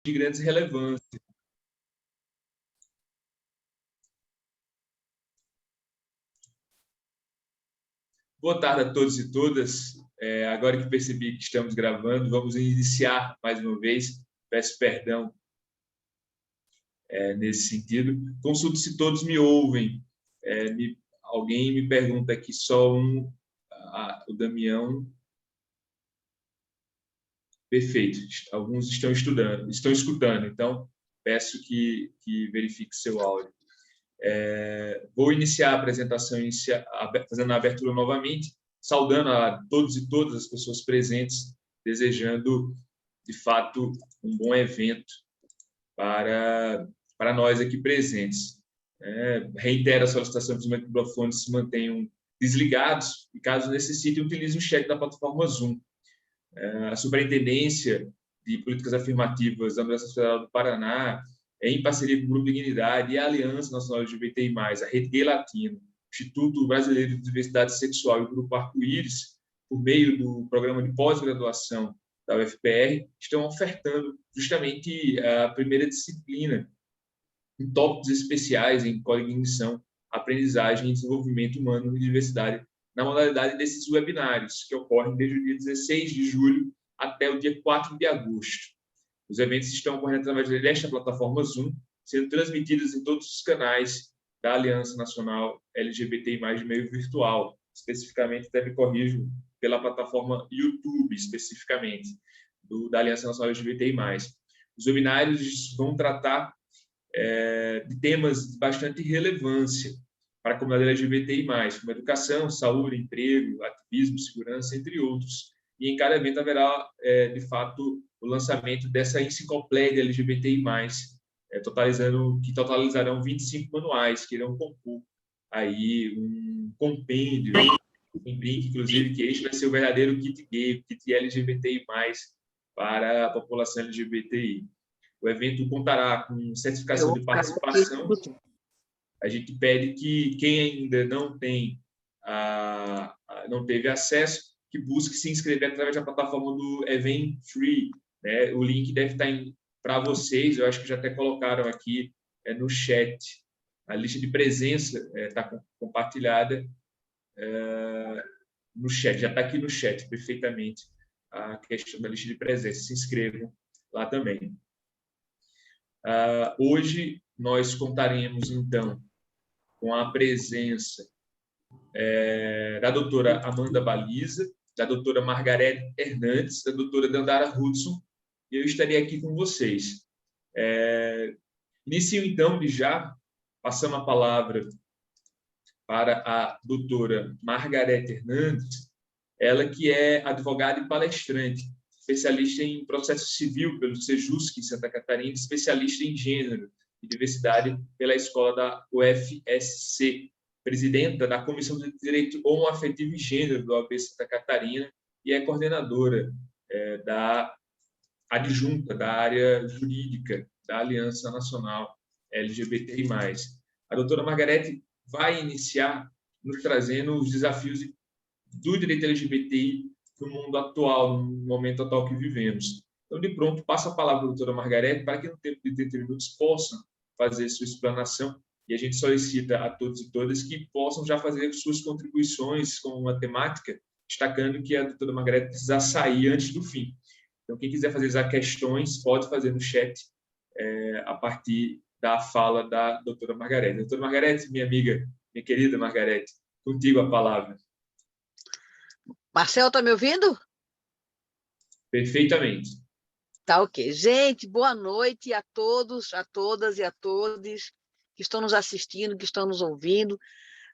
de grandes relevâncias. Boa tarde a todos e todas. Agora que percebi que estamos gravando, vamos iniciar mais uma vez. Peço perdão nesse sentido. Consulto se todos me ouvem. Alguém me pergunta aqui, só o Damião. Perfeito. Alguns estão escutando. Então, peço que verifique seu áudio. Vou iniciar a apresentação, fazendo a abertura novamente, saudando a todos e todas as pessoas presentes, desejando, de fato, um bom evento para nós aqui presentes. Reitero a solicitação que os microfones se mantenham desligados e, caso necessitem, utilizem o chat da plataforma Zoom. A Superintendência de Políticas Afirmativas da Universidade Federal do Paraná, em parceria com o Grupo Dignidade e a Aliança Nacional LGBTI+, a Rede Gay Latino, Instituto Brasileiro de Diversidade Sexual e o Grupo Arco-Íris, por meio do programa de pós-graduação da UFPR, estão ofertando justamente a primeira disciplina em tópicos especiais em cognição, aprendizagem e desenvolvimento humano e diversidade, na modalidade desses webinários, que ocorrem desde o dia 16 de julho até o dia 4 de agosto. Os eventos estão ocorrendo através desta plataforma Zoom, sendo transmitidos em todos os canais da Aliança Nacional LGBTI+, de meio virtual, especificamente, até me corrijo, pela plataforma YouTube, especificamente, da Aliança Nacional LGBTI+. Os webinários vão tratar de temas de bastante relevância para a comunidade LGBTI+, como educação, saúde, emprego, ativismo, segurança, entre outros. E em cada evento haverá, de fato, o lançamento dessa enciclopédia LGBTI+, que totalizarão 25 manuais, que irão compor aí um compêndio, em brinco, inclusive, que este vai ser o verdadeiro kit gay, o kit LGBTI+, para a população LGBTI. O evento contará com certificação de participação. A gente pede que quem ainda não teve acesso, que busque se inscrever através da plataforma do Event Free. Né? O link deve estar para vocês, eu acho que já até colocaram aqui no chat. A lista de presença está compartilhada no chat, já está aqui no chat perfeitamente a questão da lista de presença. Se inscrevam lá também. Hoje nós contaremos, então, com a presença da doutora Amanda Baliza, da doutora Margarete Hernandes, da doutora Dandara Hudson, e eu estarei aqui com vocês. Inicio, então, já passando a palavra para a doutora Margarete Hernandes, ela que é advogada e palestrante, especialista em processo civil pelo Sejusc, em Santa Catarina, especialista em gênero e diversidade pela escola da UFSC, presidenta da Comissão de Direito Homoafetivo e Gênero da OAB Santa Catarina e é coordenadora da adjunta da área jurídica da Aliança Nacional LGBTI+. A doutora Margarete vai iniciar nos trazendo os desafios do direito LGBTI no mundo atual, no momento atual que vivemos. Então, de pronto, passo a palavra à doutora Margarete para que, no tempo de 30 minutos, possam fazer sua explanação, e a gente solicita a todos e todas que possam já fazer suas contribuições com a temática, destacando que a doutora Margarete precisa sair antes do fim. Então, quem quiser fazer as questões, pode fazer no chat a partir da fala da doutora Margarete. Doutora Margarete, minha amiga, minha querida Margarete, contigo a palavra. Marcel, está me ouvindo? Perfeitamente. Tá ok. Gente, boa noite a todos, a todas e a todos que estão nos assistindo, que estão nos ouvindo.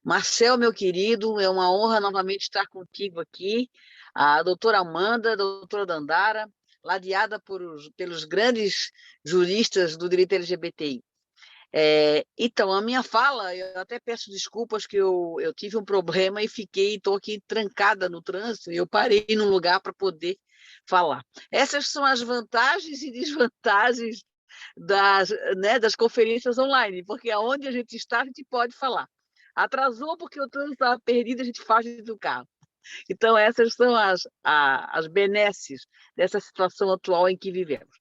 Marcel, meu querido, é uma honra novamente estar contigo aqui. A doutora Amanda, a doutora Dandara, ladeada pelos grandes juristas do direito LGBTI. Então, a minha fala, eu até peço desculpas que eu tive um problema e estou aqui trancada no trânsito e eu parei num lugar para poder falar. Essas são as vantagens e desvantagens das conferências online, porque aonde a gente está, a gente pode falar. Atrasou porque o trânsito estava perdido, a gente faz do carro. Então, essas são as benesses dessa situação atual em que vivemos.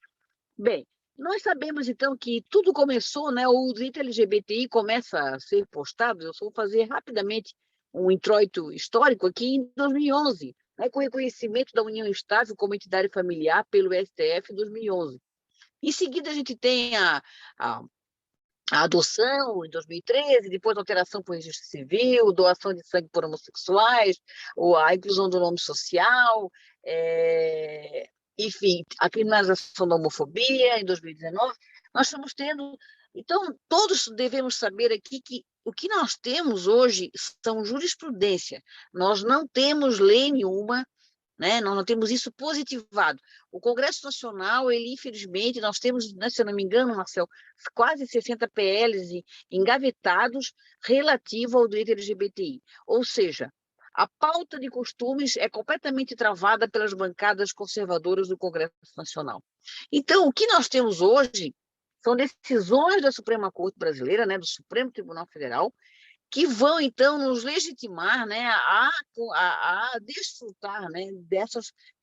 Bem, Nós sabemos, então, que tudo começou, né? O direito LGBTI começa a ser postado. Eu vou fazer rapidamente um introito histórico aqui em 2011, né, com o reconhecimento da união estável como entidade familiar pelo STF em 2011. Em seguida, a gente tem a a adoção em 2013, depois a alteração por registro civil, doação de sangue por homossexuais, ou a inclusão do nome social, enfim, a criminalização da homofobia em 2019. Nós estamos tendo. Então, todos devemos saber aqui que o que nós temos hoje são jurisprudência. Nós não temos lei nenhuma, né? Nós não temos isso positivado. O Congresso Nacional, ele, infelizmente, nós temos, né, se eu não me engano, Marcel, quase 60 PLs engavetados relativo ao direito LGBTI. Ou seja, a pauta de costumes é completamente travada pelas bancadas conservadoras do Congresso Nacional. Então, o que nós temos hoje são decisões da Suprema Corte Brasileira, né, do Supremo Tribunal Federal, que vão, então, nos legitimar, né, a desfrutar, né,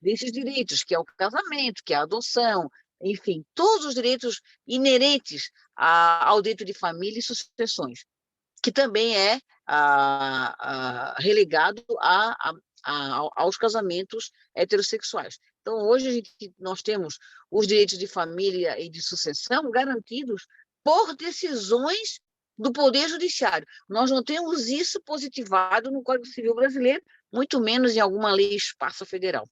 desses direitos, que é o casamento, que é a adoção, enfim, todos os direitos inerentes ao direito de família e sucessões, que também é relegado aos casamentos heterossexuais. Então, hoje nós temos os direitos de família e de sucessão garantidos por decisões do Poder Judiciário. Nós não temos isso positivado no Código Civil brasileiro, muito menos em alguma lei esparsa federal.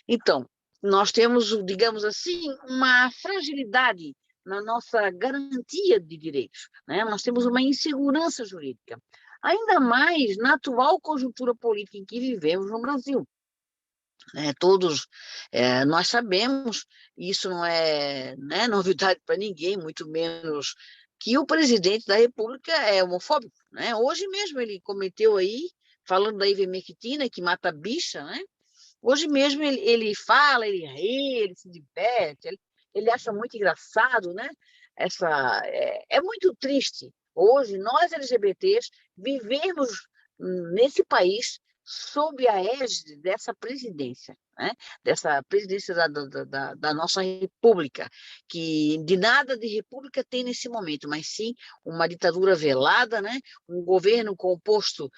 Então, nós temos, digamos assim, uma fragilidade na nossa garantia de direitos, né? Nós temos uma insegurança jurídica, ainda mais na atual conjuntura política em que vivemos no Brasil. Todos nós sabemos, isso não é, né, novidade para ninguém, muito menos que o presidente da República é homofóbico, né? Hoje mesmo ele cometeu aí, falando da ivermectina, que mata a bicha, né? Hoje mesmo ele fala, ele ri, ele se diverte, ele acha muito engraçado, né? É muito triste hoje nós LGBTs vivemos nesse país sob a égide dessa presidência, né? Dessa presidência da nossa república, que de nada de república tem nesse momento, mas sim uma ditadura velada, né? Um governo composto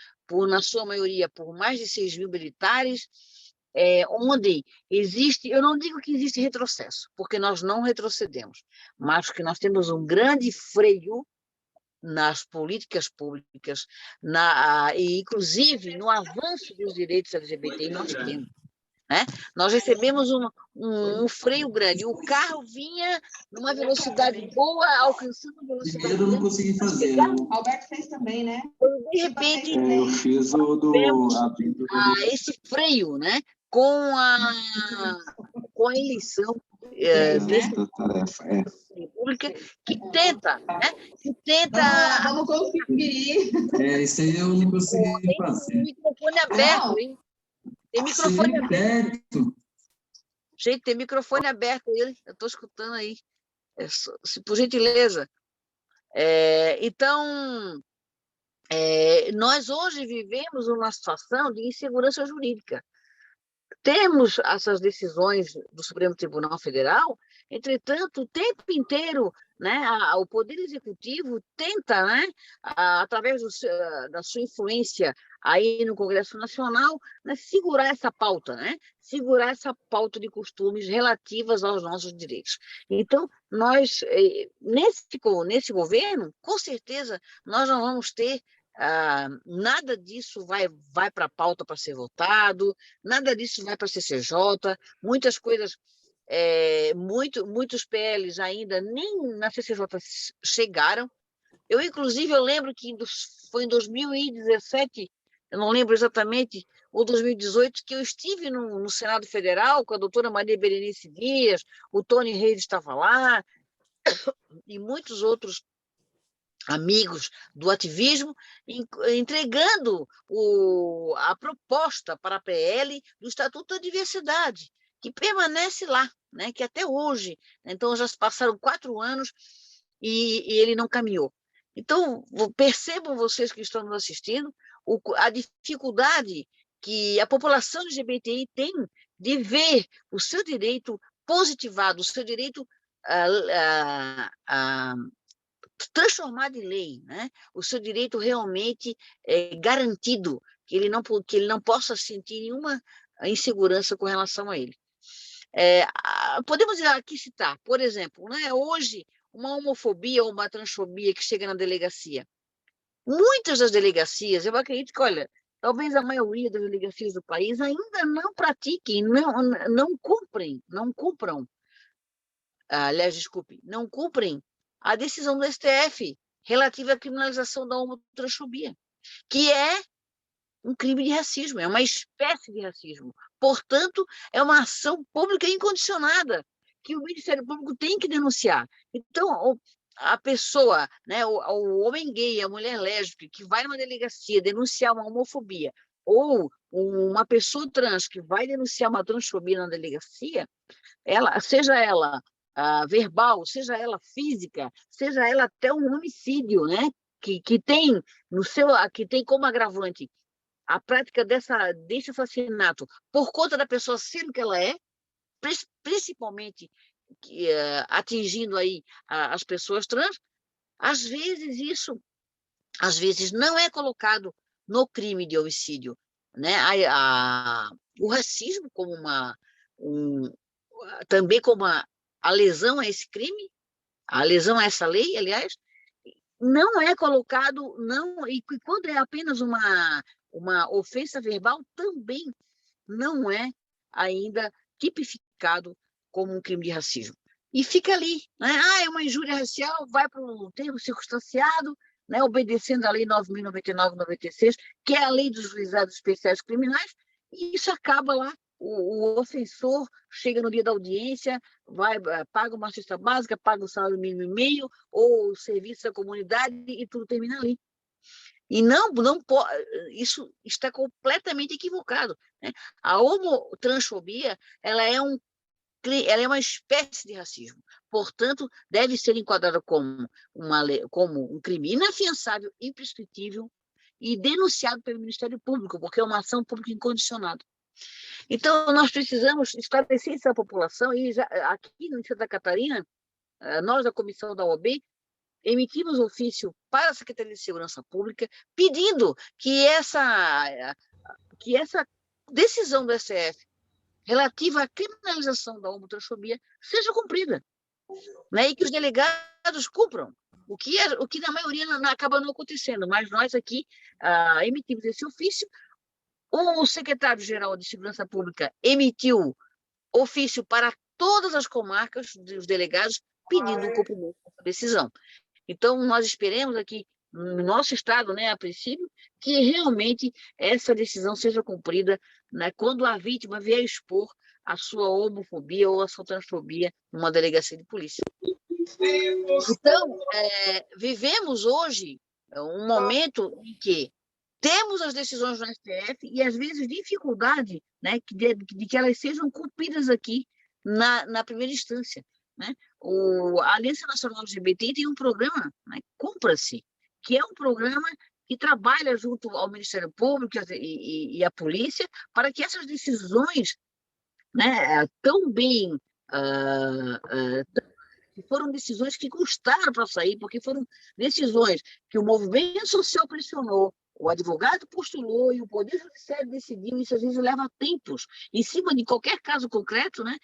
na sua maioria, por mais de 6 mil militares, onde existe, eu não digo que existe retrocesso, porque nós não retrocedemos, mas que nós temos um grande freio nas políticas públicas, e inclusive no avanço dos direitos LGBT, nós temos. Né? Nós recebemos um freio grande. O carro vinha numa velocidade boa, alcançando a velocidade. Eu não consegui fazer. Alberto fez também, né? De repente, eu fiz o do esse freio, né? Com a eleição da tarefa. república que tenta, né? Vamos conseguir. Isso aí eu não consegui fazer. Tem microfone aberto, hein? Tem microfone aberto. Gente, tem microfone aberto aí. Eu estou escutando aí. Por gentileza. Então, nós hoje vivemos uma situação de insegurança jurídica. Temos essas decisões do Supremo Tribunal Federal, entretanto, o tempo inteiro, né, o Poder Executivo tenta, né, através da sua influência aí no Congresso Nacional, né, segurar essa pauta, né, segurar essa pauta de costumes relativas aos nossos direitos. Então, nós, nesse governo, com certeza, nós não vamos ter nada disso vai para a pauta para ser votado, nada disso vai para a CCJ, muitas coisas, muitos PLs ainda nem na CCJ chegaram. Inclusive, eu lembro que foi em 2017, eu não lembro exatamente, ou 2018, que eu estive no Senado Federal com a doutora Maria Berenice Dias, o Tony Reis estava lá, e muitos outros amigos do ativismo, entregando a proposta para a PL do Estatuto da Diversidade, que permanece lá, né, que até hoje, então já se passaram 4 anos e ele não caminhou. Então, percebam vocês que estão nos assistindo a dificuldade que a população LGBTI tem de ver o seu direito positivado, o seu direito transformado em lei, né? O seu direito realmente garantido, que ele não possa sentir nenhuma insegurança com relação a ele. Podemos aqui citar, por exemplo, né, hoje, uma homofobia ou uma transfobia que chega na delegacia. Muitas das delegacias, eu acredito que, olha, talvez a maioria das delegacias do país ainda não pratiquem, não cumpram, aliás, desculpe, não cumprem a decisão do STF relativa à criminalização da homotransfobia, que é um crime de racismo, é uma espécie de racismo. Portanto, é uma ação pública incondicionada que o Ministério Público tem que denunciar. Então, a pessoa, né, o homem gay, a mulher lésbica, que vai numa delegacia denunciar uma homofobia, ou uma pessoa trans que vai denunciar uma transfobia na delegacia, seja ela verbal, seja ela física, seja ela até um homicídio, né, que tem como agravante a prática desse assassinato por conta da pessoa sendo que ela é, principalmente atingindo aí as pessoas trans, às vezes não é colocado no crime de homicídio, né? O racismo também como a lesão a esse crime, a lesão a essa lei, aliás, não é colocado, e quando é apenas uma ofensa verbal, também não é ainda tipificado como um crime de racismo. E fica ali, né? É uma injúria racial, vai para um termo circunstanciado, né? Obedecendo à Lei 9.099/96, que é a Lei dos Juizados Especiais Criminais, e isso acaba lá. O ofensor chega no dia da audiência, paga uma cesta básica, paga o salário mínimo e meio, ou o serviço da comunidade, e tudo termina ali. E isso está completamente equivocado, né? A homotransfobia ela é uma espécie de racismo. Portanto, deve ser enquadrada como um crime inafiançável, imprescritível e denunciado pelo Ministério Público, porque é uma ação pública incondicionada. Então, nós precisamos esclarecer isso à população, e aqui em Santa Catarina, nós da Comissão da OAB, emitimos ofício para a Secretaria de Segurança Pública pedindo que essa decisão do STF relativa à criminalização da homotransfobia seja cumprida, né? E que os delegados cumpram, o que na maioria acaba não acontecendo, mas nós aqui emitimos esse ofício. O secretário-geral de Segurança Pública emitiu ofício para todas as comarcas dos delegados pedindo o cumprimento dessa decisão. Então, nós esperamos aqui, no nosso estado, né, a princípio, que realmente essa decisão seja cumprida, né, quando a vítima vier expor a sua homofobia ou a sua transfobia numa delegacia de polícia. Então, vivemos hoje um momento em que temos as decisões do STF e, às vezes, dificuldade, né, de que elas sejam cumpridas aqui na primeira instância, né? A Aliança Nacional LGBT tem um programa, né, Cumpra-se, que é um programa que trabalha junto ao Ministério Público e à polícia para que essas decisões, né, tão bem foram decisões que custaram para sair, porque foram decisões que o movimento social pressionou, o advogado postulou e o Poder Judiciário decidiu. Isso às vezes leva tempos, em cima de qualquer caso concreto, né,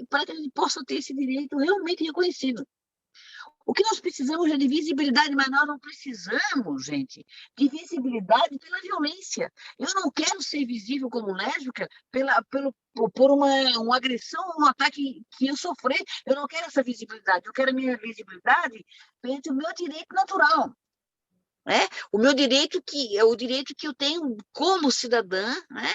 para que a gente possa ter esse direito realmente reconhecido. O que nós precisamos é de visibilidade, mas nós não precisamos, gente, de visibilidade pela violência. Eu não quero ser visível como lésbica por uma agressão, um ataque que eu sofri. Eu não quero essa visibilidade. Eu quero a minha visibilidade perante o meu direito natural. Né? O meu direito é o direito que eu tenho como cidadã, né?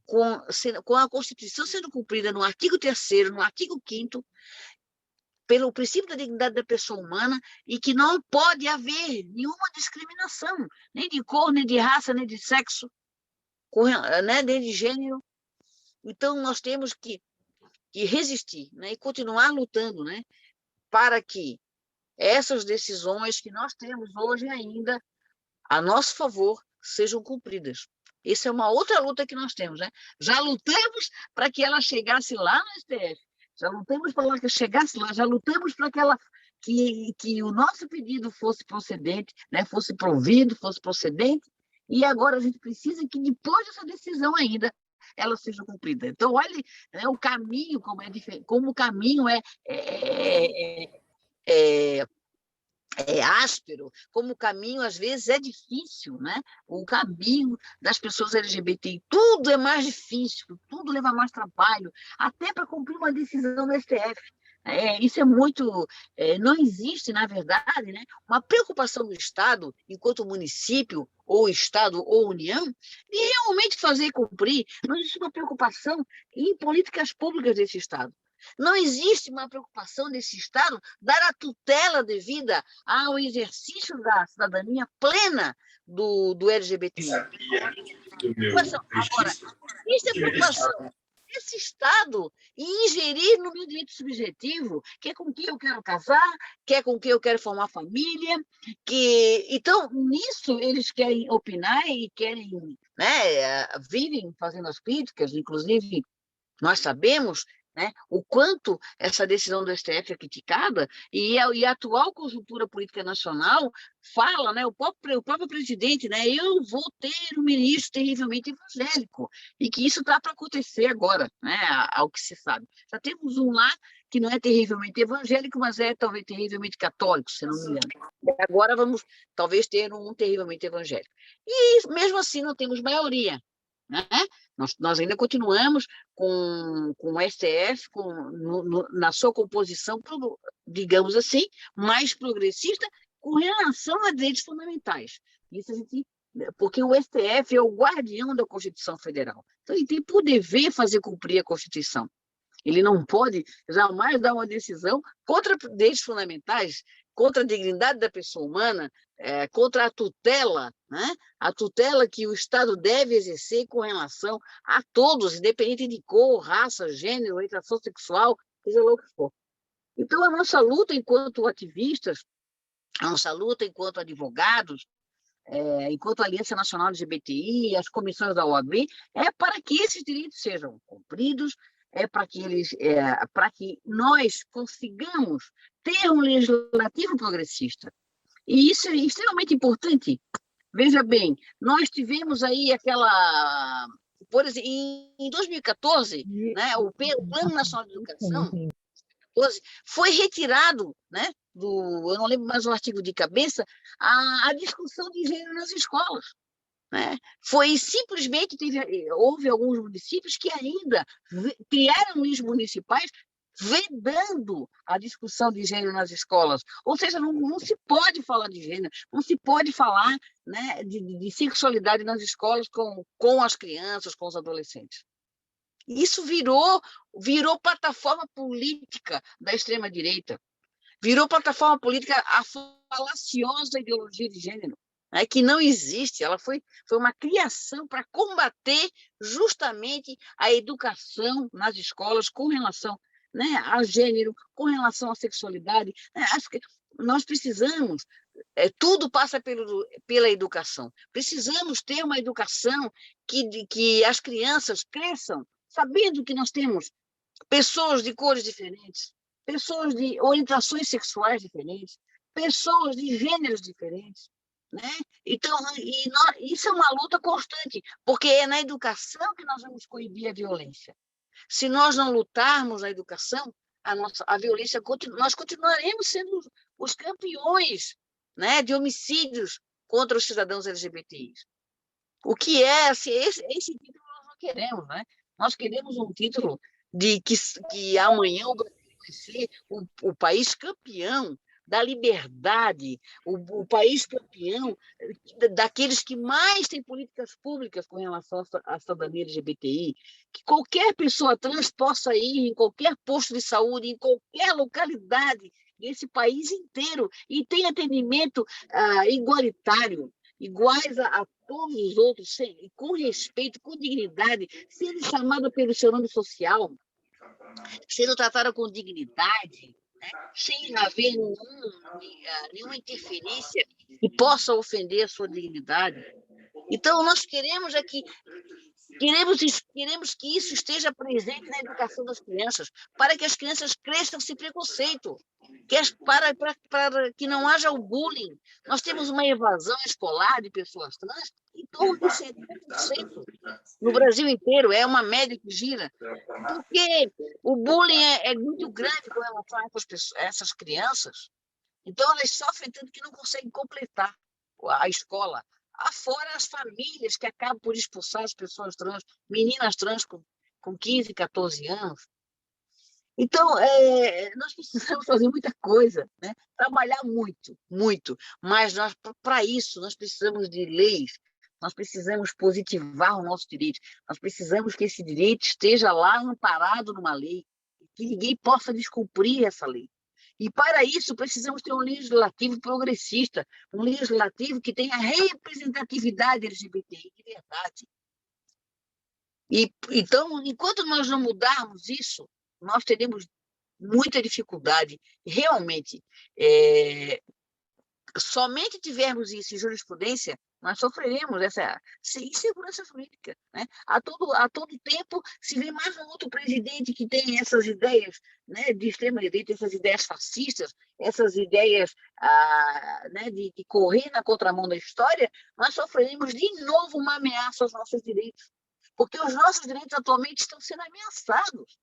Com a Constituição sendo cumprida no artigo 3º, no artigo 5º, pelo princípio da dignidade da pessoa humana, e que não pode haver nenhuma discriminação, nem de cor, nem de raça, nem de sexo, né? Nem de gênero. Então, nós temos que resistir, né? E continuar lutando, né? Para que essas decisões que nós temos hoje ainda a nosso favor sejam cumpridas. Essa é uma outra luta que nós temos, né? Já lutamos para que ela chegasse lá no STF. já lutamos para ela que chegasse lá, já lutamos para que o nosso pedido fosse procedente, né, fosse provido, fosse procedente, e agora a gente precisa que depois dessa decisão ainda ela seja cumprida. Então, olhe, né, o caminho, como o caminho é áspero, como o caminho, às vezes, é difícil, né? O caminho das pessoas LGBTI, tudo é mais difícil, tudo leva mais trabalho, até para cumprir uma decisão do STF. Isso é muito... não existe, na verdade, né, uma preocupação do Estado, enquanto município, ou Estado, ou União, de realmente fazer cumprir. Não existe uma preocupação em políticas públicas desse Estado. Não existe uma preocupação desse Estado dar a tutela devida ao exercício da cidadania plena do LGBTI. Agora, existe a preocupação desse Estado em ingerir no meu direito subjetivo, que é com quem eu quero casar, que é com quem eu quero formar família, então, nisso, eles querem opinar e querem, né, vivem fazendo as críticas, inclusive, nós sabemos, né, o quanto essa decisão do STF é criticada, e a atual conjuntura política nacional fala, né, o próprio presidente, né, eu vou ter um ministro terrivelmente evangélico, e que isso está para acontecer agora, né, ao que se sabe. Já temos um lá que não é terrivelmente evangélico, mas é talvez terrivelmente católico, se não me engano. E agora vamos talvez ter um terrivelmente evangélico. E mesmo assim não temos maioria, né? Nós ainda continuamos com o STF, na sua composição, digamos assim, mais progressista com relação a direitos fundamentais. Isso porque o STF é o guardião da Constituição Federal. Então, ele tem por dever fazer cumprir a Constituição. Ele não pode jamais dar uma decisão contra direitos fundamentais, contra a dignidade da pessoa humana, contra a tutela, né? A tutela que o Estado deve exercer com relação a todos, independente de cor, raça, gênero, orientação sexual, seja lá o que for. Então, a nossa luta enquanto ativistas, a nossa luta enquanto advogados, enquanto Aliança Nacional LGBTI, as comissões da OAB, é para que esses direitos sejam cumpridos, para que nós consigamos ter um legislativo progressista. E isso é extremamente importante. Veja bem, nós tivemos aí por exemplo, em 2014, né, o Plano Nacional de Educação foi retirado, né, eu não lembro mais o artigo de cabeça, a discussão de gênero nas escolas. Né? Foi simplesmente, houve alguns municípios que ainda criaram leis municipais vedando a discussão de gênero nas escolas. Ou seja, não se pode falar de gênero, não se pode falar, né, de sexualidade nas escolas com as crianças, com os adolescentes. Isso virou plataforma política da extrema-direita, virou plataforma política a falaciosa ideologia de gênero, né, que não existe. Ela foi uma criação para combater justamente a educação nas escolas com relação, né, a gênero, com relação à sexualidade. Acho que nós precisamos, tudo passa pela educação. Precisamos ter uma educação que as crianças cresçam sabendo que nós temos pessoas de cores diferentes, pessoas de orientações sexuais diferentes, pessoas de gêneros diferentes, né? Então, isso é uma luta constante, porque é na educação que nós vamos coibir a violência. Se nós não lutarmos na educação, a violência, nós continuaremos sendo os campeões, né, de homicídios contra os cidadãos LGBTIs. O que é, assim, esse título nós não queremos, né? Nós queremos um título de que amanhã o Brasil vai ser o país campeão da liberdade, o país campeão daqueles que mais têm políticas públicas com relação à cidadania LGBTI, que qualquer pessoa trans possa ir em qualquer posto de saúde, em qualquer localidade desse país inteiro, e tenha atendimento igualitário, iguais a todos os outros, com respeito, com dignidade, sendo chamada pelo seu nome social, sendo tratada com dignidade, né, sem haver nenhuma interferência que possa ofender a sua dignidade. Então, nós queremos que Queremos que isso esteja presente na educação das crianças, para que as crianças cresçam sem preconceito, para que não haja o bullying. Nós temos uma evasão escolar de pessoas trans em torno de 70% no Brasil inteiro, é uma média que gira, porque o bullying é muito grande com relação a essas crianças, então elas sofrem tanto que não conseguem completar a escola. Afora as famílias que acabam por expulsar as pessoas trans, meninas trans com 15, 14 anos. Então, nós precisamos fazer muita coisa, né? Trabalhar muito, muito, mas para isso nós precisamos de leis, nós precisamos positivar o nosso direito, nós precisamos que esse direito esteja lá amparado numa lei, que ninguém possa descumprir essa lei. E, para isso, precisamos ter um legislativo progressista, um legislativo que tenha representatividade LGBTI de verdade. Então, enquanto nós não mudarmos isso, nós teremos muita dificuldade. Realmente, somente tivermos isso em jurisprudência, nós sofreremos essa insegurança jurídica, né? A todo tempo se vê mais um outro presidente que tem essas ideias, né, de extrema-direita, essas ideias fascistas, essas ideias né, de correr na contramão da história, nós sofreremos de novo uma ameaça aos nossos direitos, porque os nossos direitos atualmente estão sendo ameaçados.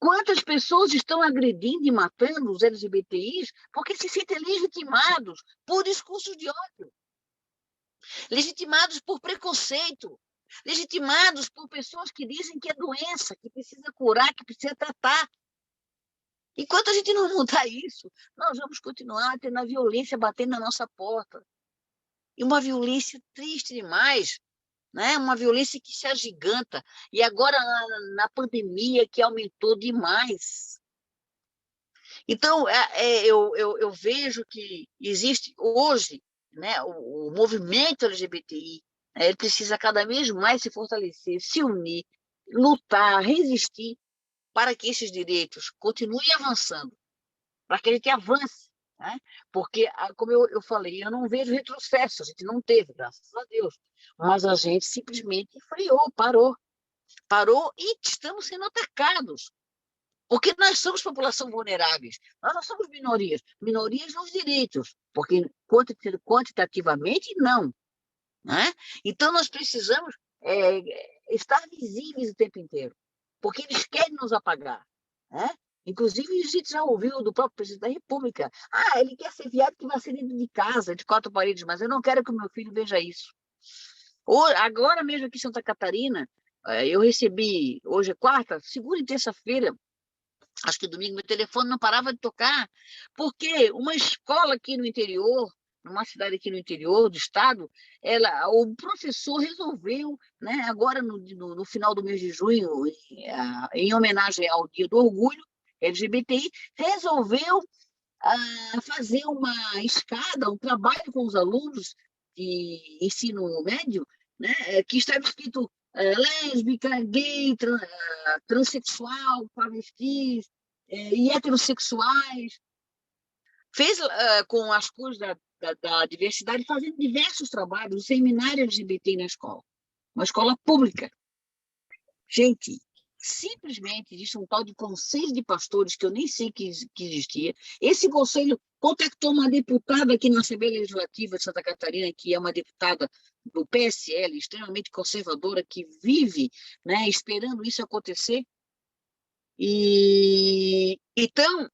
Quantas pessoas estão agredindo e matando os LGBTIs porque se sentem legitimados por discursos de ódio, legitimados por preconceito, legitimados por pessoas que dizem que é doença, que precisa curar, que precisa tratar. Enquanto a gente não mudar isso, nós vamos continuar tendo a violência batendo na nossa porta. E uma violência triste demais, né? Uma violência que se agiganta. E agora, na pandemia, que aumentou demais. Então, eu vejo que existe hoje, né, o movimento LGBTI, ele precisa cada vez mais se fortalecer, se unir, lutar, resistir, para que esses direitos continuem avançando, para que a gente avance. Né? Porque, como eu falei, eu não vejo retrocesso, a gente não teve, graças a Deus, mas a gente simplesmente freou, parou e estamos sendo atacados, porque nós somos população vulneráveis, nós não somos minorias nos direitos, porque quantitativamente não. Né? Então, nós precisamos estar visíveis o tempo inteiro, porque eles querem nos apagar. Né? Inclusive, a gente já ouviu do próprio presidente da República, ele quer ser viado que vai ser dentro de casa, de 4 paredes, mas eu não quero que o meu filho veja isso. Agora mesmo aqui em Santa Catarina, eu recebi, hoje é quarta, segunda e terça-feira, acho que domingo, meu telefone não parava de tocar, porque uma escola aqui no interior, numa cidade aqui no interior do estado, o professor resolveu, né, agora no final do mês de junho, em homenagem ao Dia do Orgulho LGBTI, resolveu fazer uma escada, um trabalho com os alunos de ensino médio, né, que estava escrito lésbica, gay, transexual, travestis e heterossexuais. Fez com as cores da diversidade, fazendo diversos trabalhos, um seminário LGBT na escola, uma escola pública. Gente, simplesmente existe um tal de conselho de pastores, que eu nem sei que existia. Esse conselho contactou uma deputada aqui na Assembleia Legislativa de Santa Catarina, que é uma deputada do PSL, extremamente conservadora, que vive, né, esperando isso acontecer. Então,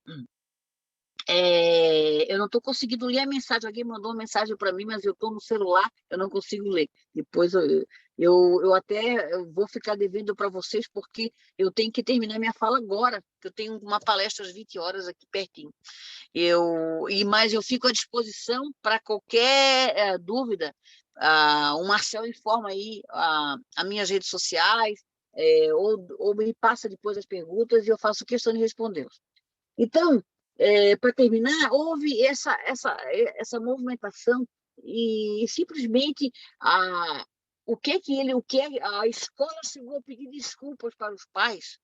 eu não estou conseguindo ler a mensagem. Alguém mandou uma mensagem para mim, mas eu estou no celular, eu não consigo ler. Depois eu até vou ficar devendo para vocês, porque eu tenho que terminar minha fala agora, porque eu tenho uma palestra às 20 horas aqui pertinho. Mas eu fico à disposição para qualquer dúvida. O Marcel informa aí as minhas redes sociais, ou me passa depois as perguntas e eu faço questão de respondê-las. Então, para terminar, houve essa movimentação e simplesmente o que a escola chegou a pedir desculpas para os pais,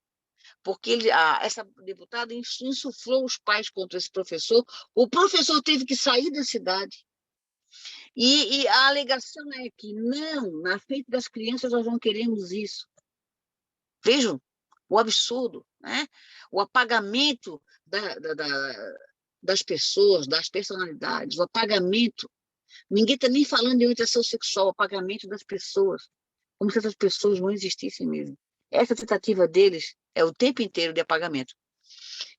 porque essa deputada insuflou os pais contra esse professor. O professor teve que sair da cidade. E a alegação é que, não, na frente das crianças nós não queremos isso. Vejam o absurdo, né? O apagamento das pessoas, das personalidades, o apagamento. Ninguém está nem falando de orientação sexual, o apagamento das pessoas, como se essas pessoas não existissem mesmo. Essa tentativa deles é o tempo inteiro de apagamento.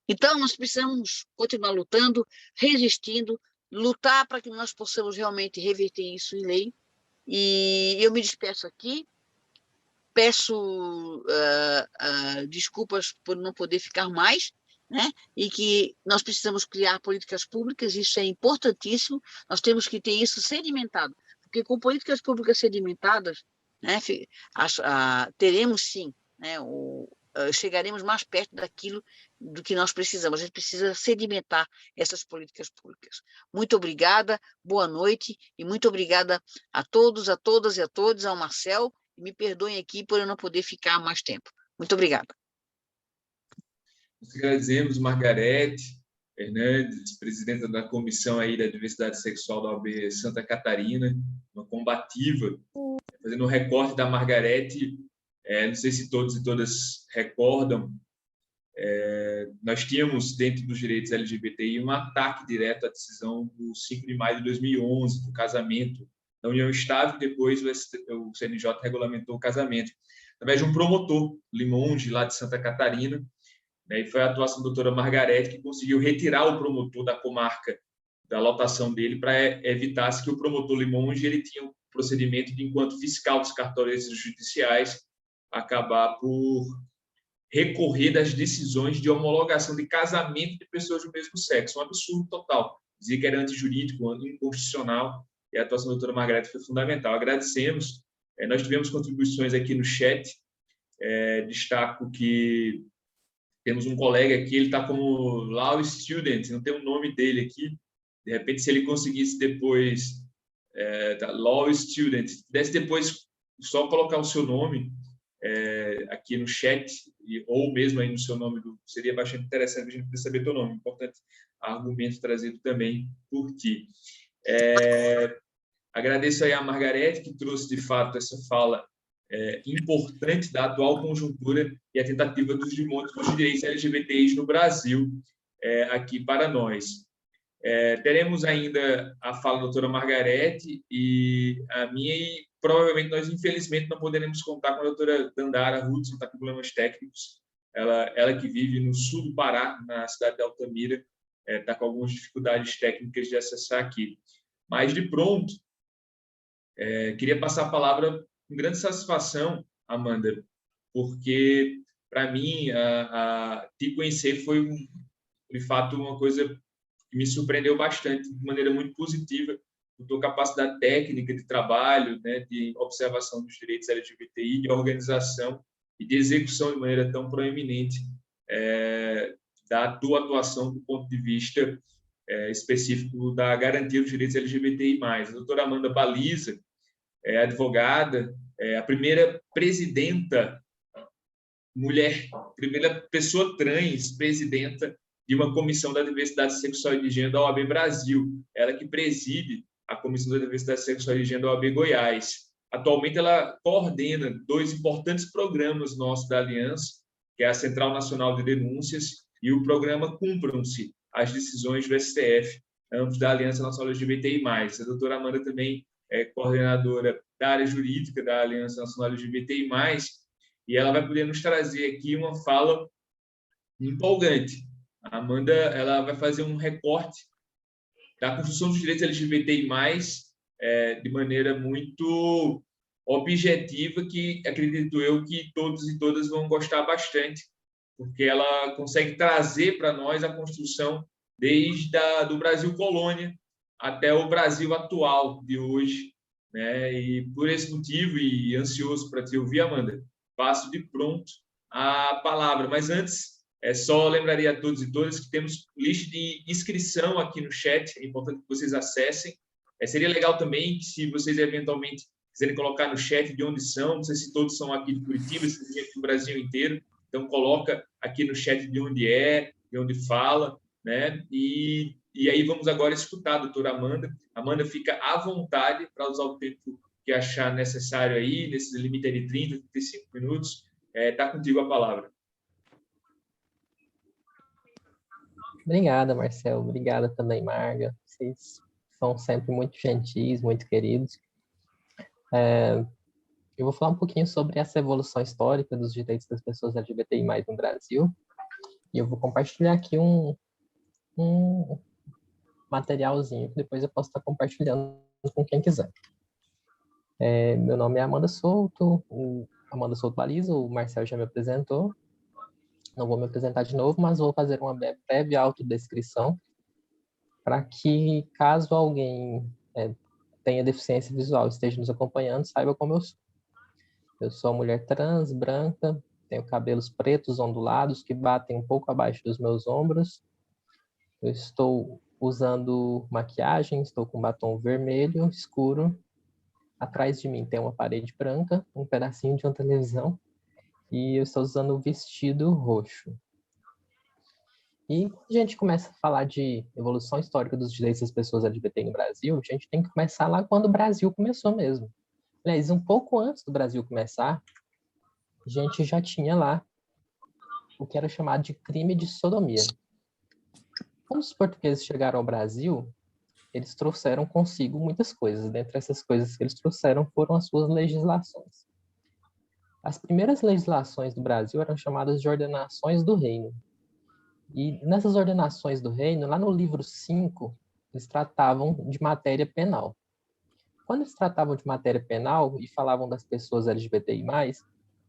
Então, nós precisamos continuar lutando, resistindo, lutar para que nós possamos realmente reverter isso em lei. E eu me despeço aqui, peço desculpas por não poder ficar mais, né? E que nós precisamos criar políticas públicas, isso é importantíssimo, nós temos que ter isso sedimentado, porque com políticas públicas sedimentadas, né, teremos sim, né, chegaremos mais perto daquilo do que nós precisamos. A gente precisa sedimentar essas políticas públicas. Muito obrigada, boa noite, e muito obrigada a todos, a todas e a todos, ao Marcel, e me perdoem aqui por eu não poder ficar mais tempo. Muito obrigada. Nós agradecemos Margarete Fernandes, presidenta da Comissão aí da Diversidade Sexual da OAB Santa Catarina, uma combativa, fazendo um recorte da Margarete. Não sei se todos e todas recordam, nós tínhamos, dentro dos direitos LGBTI, um ataque direto à decisão do 5 de maio de 2011, do casamento da união estável, e depois o CNJ regulamentou o casamento, através de um promotor, Limonge, lá de Santa Catarina, né, e foi a atuação da doutora Margarete que conseguiu retirar o promotor da comarca da lotação dele para evitar que o promotor Limonge ele tinha um procedimento de, enquanto fiscal dos cartórios judiciais, acabar por recorrer das decisões de homologação de casamento de pessoas do mesmo sexo. Um absurdo total. Dizia que era antijurídico, inconstitucional, e a atuação da doutora Margarete foi fundamental. Agradecemos. Nós tivemos contribuições aqui no chat. Destaco que temos um colega aqui, ele está como Law Student, não tem o nome dele aqui. De repente, se ele conseguisse depois, Law Student, pudesse depois só colocar o seu nome aqui no chat, ou mesmo aí no seu nome, seria bastante interessante a gente saber teu nome. Importante argumento trazido também por ti. Agradeço aí a Margarete, que trouxe, de fato, essa fala importante da atual conjuntura e a tentativa dos desmontes dos direitos LGBTIs no Brasil, aqui para nós. Teremos ainda a fala da doutora Margarete e a minha, e provavelmente nós, infelizmente, não poderemos contar com a doutora Dandara Hudson, está com problemas técnicos. Ela que vive no sul do Pará, na cidade de Altamira, está com algumas dificuldades técnicas de acessar aqui. Mas, de pronto, queria passar a palavra com grande satisfação, Amanda, porque, para mim, te conhecer foi, de fato, uma coisa que me surpreendeu bastante, de maneira muito positiva, por tua capacidade técnica de trabalho, né, de observação dos direitos LGBTI, de organização e de execução de maneira tão proeminente da tua atuação do ponto de vista específico da garantia dos direitos LGBTI+. A doutora Amanda Baliza é advogada, a primeira presidenta mulher, primeira pessoa trans presidenta de uma comissão da diversidade sexual e de gênero da OAB Brasil. Ela que preside a Comissão da Diversidade Sexual e de Gênero da OAB Goiás. Atualmente, ela coordena 2 importantes programas nossos da Aliança, que é a Central Nacional de Denúncias e o programa Cumpram-se as Decisões do STF, ambos da Aliança Nacional LGBTI+. A doutora Amanda também é coordenadora da área jurídica da Aliança Nacional LGBTI+, e ela vai poder nos trazer aqui uma fala empolgante. A Amanda ela vai fazer um recorte da construção dos direitos LGBTI+, de maneira muito objetiva, que acredito eu que todos e todas vão gostar bastante, porque ela consegue trazer para nós a construção desde do Brasil colônia até o Brasil atual de hoje, né? E por esse motivo, e ansioso para te ouvir, Amanda, passo de pronto a palavra. Mas antes, só lembraria a todos e todas que temos lista de inscrição aqui no chat, é importante que vocês acessem. Seria legal também que, se vocês eventualmente quiserem colocar no chat de onde são, não sei se todos são aqui de Curitiba, se são do Brasil inteiro, então coloca aqui no chat de onde de onde fala, né? E aí vamos agora escutar a doutora Amanda. Amanda, fica à vontade para usar o tempo que achar necessário aí, nesse limite de 30, 35 minutos. Está contigo a palavra. Obrigada, Marcelo. Obrigada também, Marga. Vocês são sempre muito gentis, muito queridos. Eu vou falar um pouquinho sobre essa evolução histórica dos direitos das pessoas LGBTI+ no Brasil. E eu vou compartilhar aqui um materialzinho que depois eu posso estar compartilhando com quem quiser. Meu nome é Amanda Souto, Amanda Souto Baliza, o Marcelo já me apresentou. Não vou me apresentar de novo, mas vou fazer uma breve autodescrição para que, caso alguém tenha deficiência visual e esteja nos acompanhando, saiba como eu sou. Eu sou uma mulher trans, branca, tenho cabelos pretos ondulados que batem um pouco abaixo dos meus ombros. Eu estou usando maquiagem, estou com batom vermelho escuro. Atrás de mim tem uma parede branca, um pedacinho de uma televisão, e eu estou usando um vestido roxo. E quando a gente começa a falar de evolução histórica dos direitos das pessoas LGBT no Brasil, a gente tem que começar lá quando o Brasil começou mesmo. Aliás, um pouco antes do Brasil começar, a gente já tinha lá o que era chamado de crime de sodomia. Quando os portugueses chegaram ao Brasil, eles trouxeram consigo muitas coisas. Dentre essas coisas que eles trouxeram foram as suas legislações. As primeiras legislações do Brasil eram chamadas de ordenações do reino. E nessas ordenações do reino, lá no livro 5, eles tratavam de matéria penal. Quando eles tratavam de matéria penal e falavam das pessoas LGBTI+,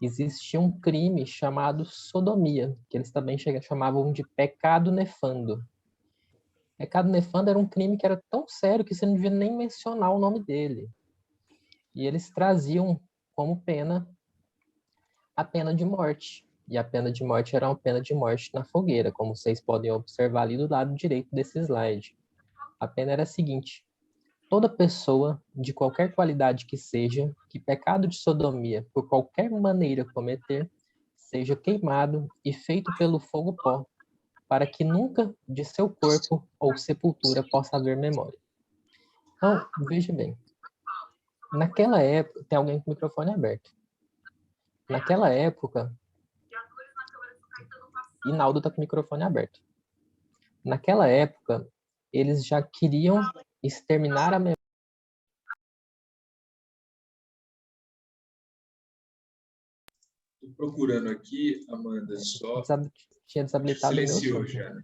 existia um crime chamado sodomia, que eles também chamavam de pecado nefando. Pecado nefando era um crime que era tão sério que você não devia nem mencionar o nome dele. E eles traziam como pena a pena de morte. E a pena de morte era uma pena de morte na fogueira, como vocês podem observar ali do lado direito desse slide. A pena era a seguinte: toda pessoa, de qualquer qualidade que seja, que pecado de sodomia por qualquer maneira cometer, seja queimado e feito pelo fogo pó, para que nunca de seu corpo ou sepultura possa haver memória. Então, veja bem, naquela época, tem alguém com o microfone aberto. Naquela época, Inaldo está com o microfone aberto. Naquela época, eles já queriam exterminar a memória. Estou procurando aqui, Amanda, só... Tinha desabilitado o meu silenciou som. já, né?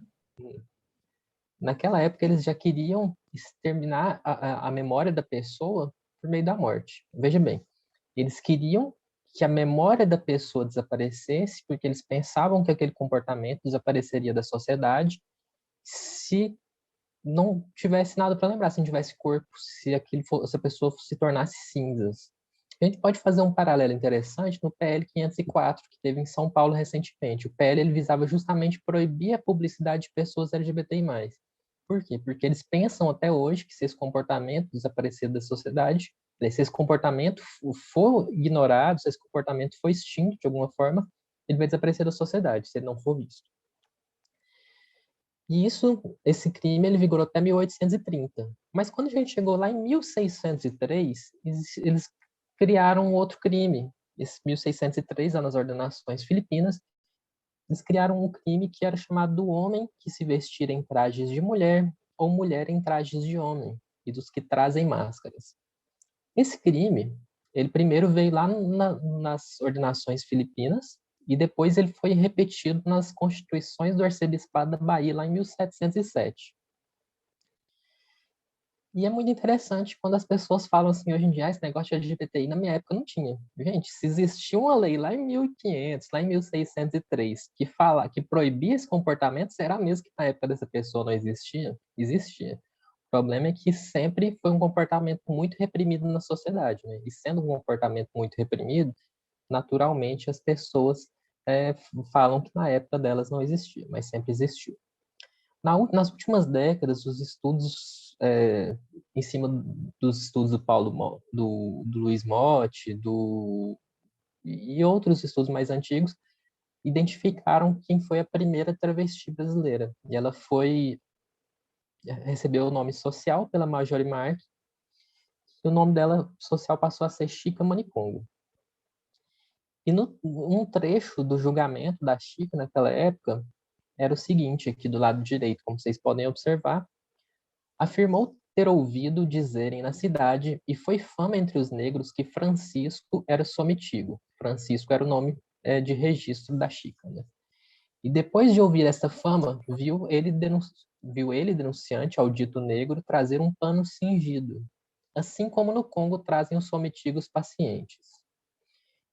Naquela época, eles já queriam exterminar a memória da pessoa por meio da morte. Veja bem, eles queriam que a memória da pessoa desaparecesse porque eles pensavam que aquele comportamento desapareceria da sociedade se não tivesse nada para lembrar, se não tivesse corpo, se a pessoa se tornasse cinzas. A gente pode fazer um paralelo interessante no PL 504, que teve em São Paulo recentemente. O PL ele visava justamente proibir a publicidade de pessoas LGBTI+. Por quê? Porque eles pensam até hoje que se esse comportamento desaparecer da sociedade, se esse comportamento for ignorado, se esse comportamento for extinto de alguma forma, ele vai desaparecer da sociedade, se ele não for visto. E esse crime, ele vigorou até 1830. Mas quando a gente chegou lá em 1603, eles criaram um outro crime. Esse 1603, nas ordenações filipinas, eles criaram um crime que era chamado do homem que se vestir em trajes de mulher ou mulher em trajes de homem, e dos que trazem máscaras. Esse crime, ele primeiro veio lá nas ordenações filipinas, e depois ele foi repetido nas constituições do arcebispado da Bahia, lá em 1707. E é muito interessante quando as pessoas falam assim, hoje em dia, esse negócio de LGBTI, na minha época não tinha. Gente, se existia uma lei lá em 1500, lá em 1603, que proibia esse comportamento, será mesmo que na época dessa pessoa não existia? Existia. O problema é que sempre foi um comportamento muito reprimido na sociedade, né? E sendo um comportamento muito reprimido, naturalmente as pessoas falam que na época delas não existia, mas sempre existiu. Nas últimas décadas, os estudos em cima dos estudos do Luiz Motti, e outros estudos mais antigos, identificaram quem foi a primeira travesti brasileira. E ela recebeu o nome social pela Marjorie Marx, e o nome dela social passou a ser Chica Manicongo. E um trecho do julgamento da Chica naquela época era o seguinte, aqui do lado direito, como vocês podem observar: afirmou ter ouvido dizerem na cidade, e foi fama entre os negros, que Francisco era somitigo. Francisco era o nome de registro da Chica, né? E depois de ouvir essa fama, viu ele denunciante ao dito negro trazer um pano cingido, assim como no Congo trazem os somitigos pacientes.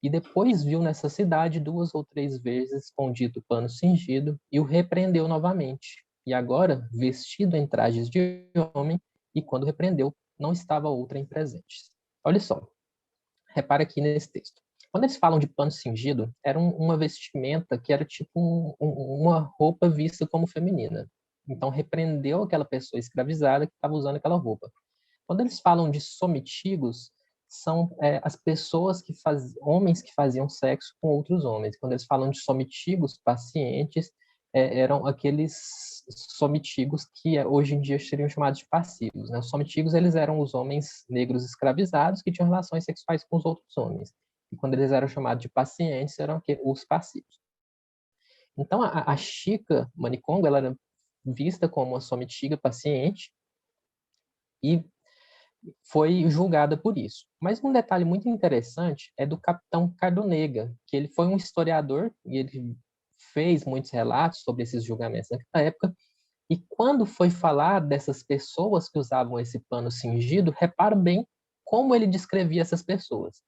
E depois viu nessa cidade 2 ou 3 vezes com o dito pano cingido e o repreendeu novamente. E agora, vestido em trajes de homem, e quando repreendeu, não estava outrem presentes. Olha só, repara aqui nesse texto. Quando eles falam de pano cingido, era uma vestimenta que era tipo uma roupa vista como feminina. Então, repreendeu aquela pessoa escravizada que estava usando aquela roupa. Quando eles falam de somitigos, são as pessoas homens que faziam sexo com outros homens. Quando eles falam de somitigos, pacientes, eram aqueles somitigos que hoje em dia seriam chamados de passivos, né? Os somitigos, eles eram os homens negros escravizados que tinham relações sexuais com os outros homens. E quando eles eram chamados de pacientes, eram os passivos. Então, a Chica Manicongo, ela era vista como uma somitiga paciente e foi julgada por isso. Mas um detalhe muito interessante é do capitão Cardonega, que ele foi um historiador e ele fez muitos relatos sobre esses julgamentos naquela época. E quando foi falar dessas pessoas que usavam esse pano cingido, repara bem como ele descrevia essas pessoas.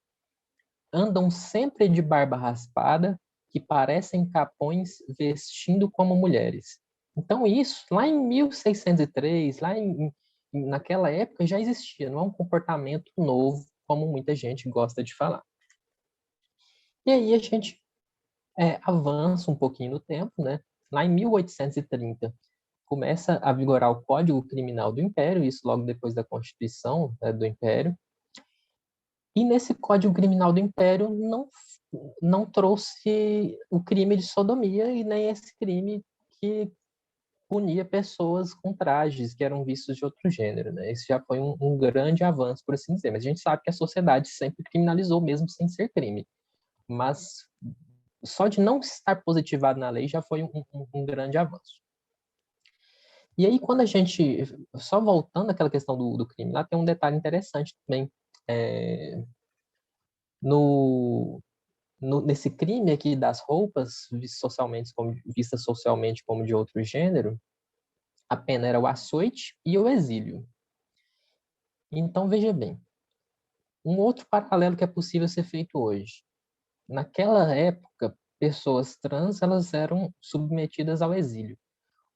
Andam sempre de barba raspada, que parecem capões, vestindo como mulheres. Então isso, lá em 1603, naquela época já existia, não é um comportamento novo, como muita gente gosta de falar. E aí a gente avança um pouquinho no tempo, né? Lá em 1830, começa a vigorar o Código Criminal do Império, isso logo depois da Constituição, né, do Império. E nesse Código Criminal do Império não trouxe o crime de sodomia e nem esse crime que punia pessoas com trajes que eram vistos de outro gênero, né? Isso já foi um grande avanço, por assim dizer. Mas a gente sabe que a sociedade sempre criminalizou, mesmo sem ser crime. Mas só de não estar positivado na lei já foi um grande avanço. E aí, quando a gente... Só voltando àquela questão do crime, lá tem um detalhe interessante também. Nesse crime aqui das roupas vistas socialmente como de outro gênero, a pena era o açoite e o exílio. Então, veja bem, um outro paralelo que é possível ser feito hoje. Naquela época, pessoas trans elas eram submetidas ao exílio.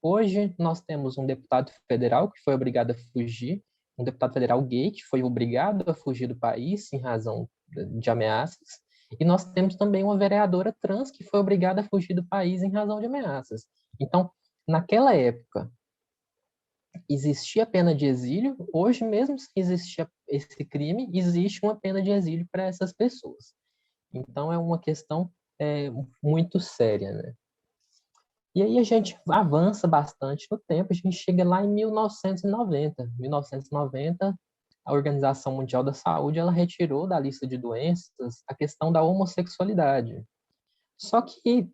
Hoje, nós temos um deputado federal que foi obrigado a fugir, um deputado federal gay que foi obrigado a fugir do país em razão de ameaças, e nós temos também uma vereadora trans que foi obrigada a fugir do país em razão de ameaças. Então, naquela época, existia pena de exílio, hoje mesmo se existia esse crime, existe uma pena de exílio para essas pessoas. Então, é uma questão muito séria, né? E aí a gente avança bastante no tempo, a gente chega lá em 1990. 1990, a Organização Mundial da Saúde ela retirou da lista de doenças a questão da homossexualidade. Só que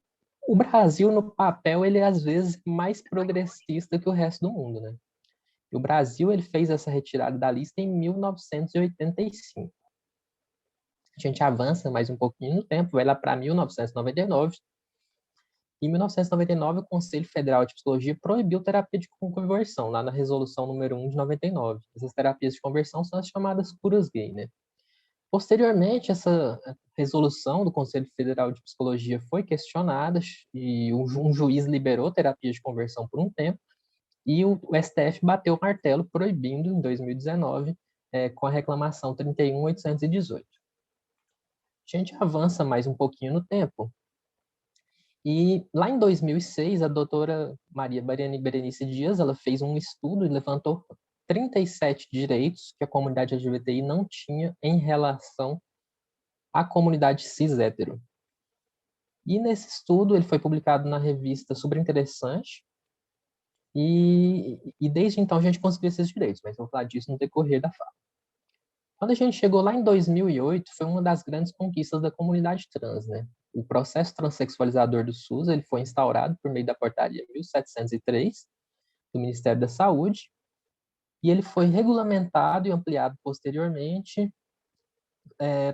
o Brasil, no papel, ele é às vezes mais progressista que o resto do mundo, né? E o Brasil ele fez essa retirada da lista em 1985. A gente avança mais um pouquinho no tempo, vai lá para 1999. Em 1999, o Conselho Federal de Psicologia proibiu terapia de conversão, lá na resolução número 1 de 99. Essas terapias de conversão são as chamadas curas gay, né? Posteriormente, essa resolução do Conselho Federal de Psicologia foi questionada e um juiz liberou terapia de conversão por um tempo e o STF bateu o martelo proibindo em 2019 com a reclamação 31.818. A gente avança mais um pouquinho no tempo. E lá em 2006, a doutora Maria Berenice Dias ela fez um estudo e levantou 37 direitos que a comunidade LGBTI não tinha em relação à comunidade cis-hétero. E nesse estudo ele foi publicado na revista Super Interessante, e desde então a gente conseguiu esses direitos, mas eu vou falar disso no decorrer da fala. Quando a gente chegou lá em 2008, foi uma das grandes conquistas da comunidade trans, né? O processo transexualizador do SUS ele foi instaurado por meio da portaria 1703 do Ministério da Saúde, e ele foi regulamentado e ampliado posteriormente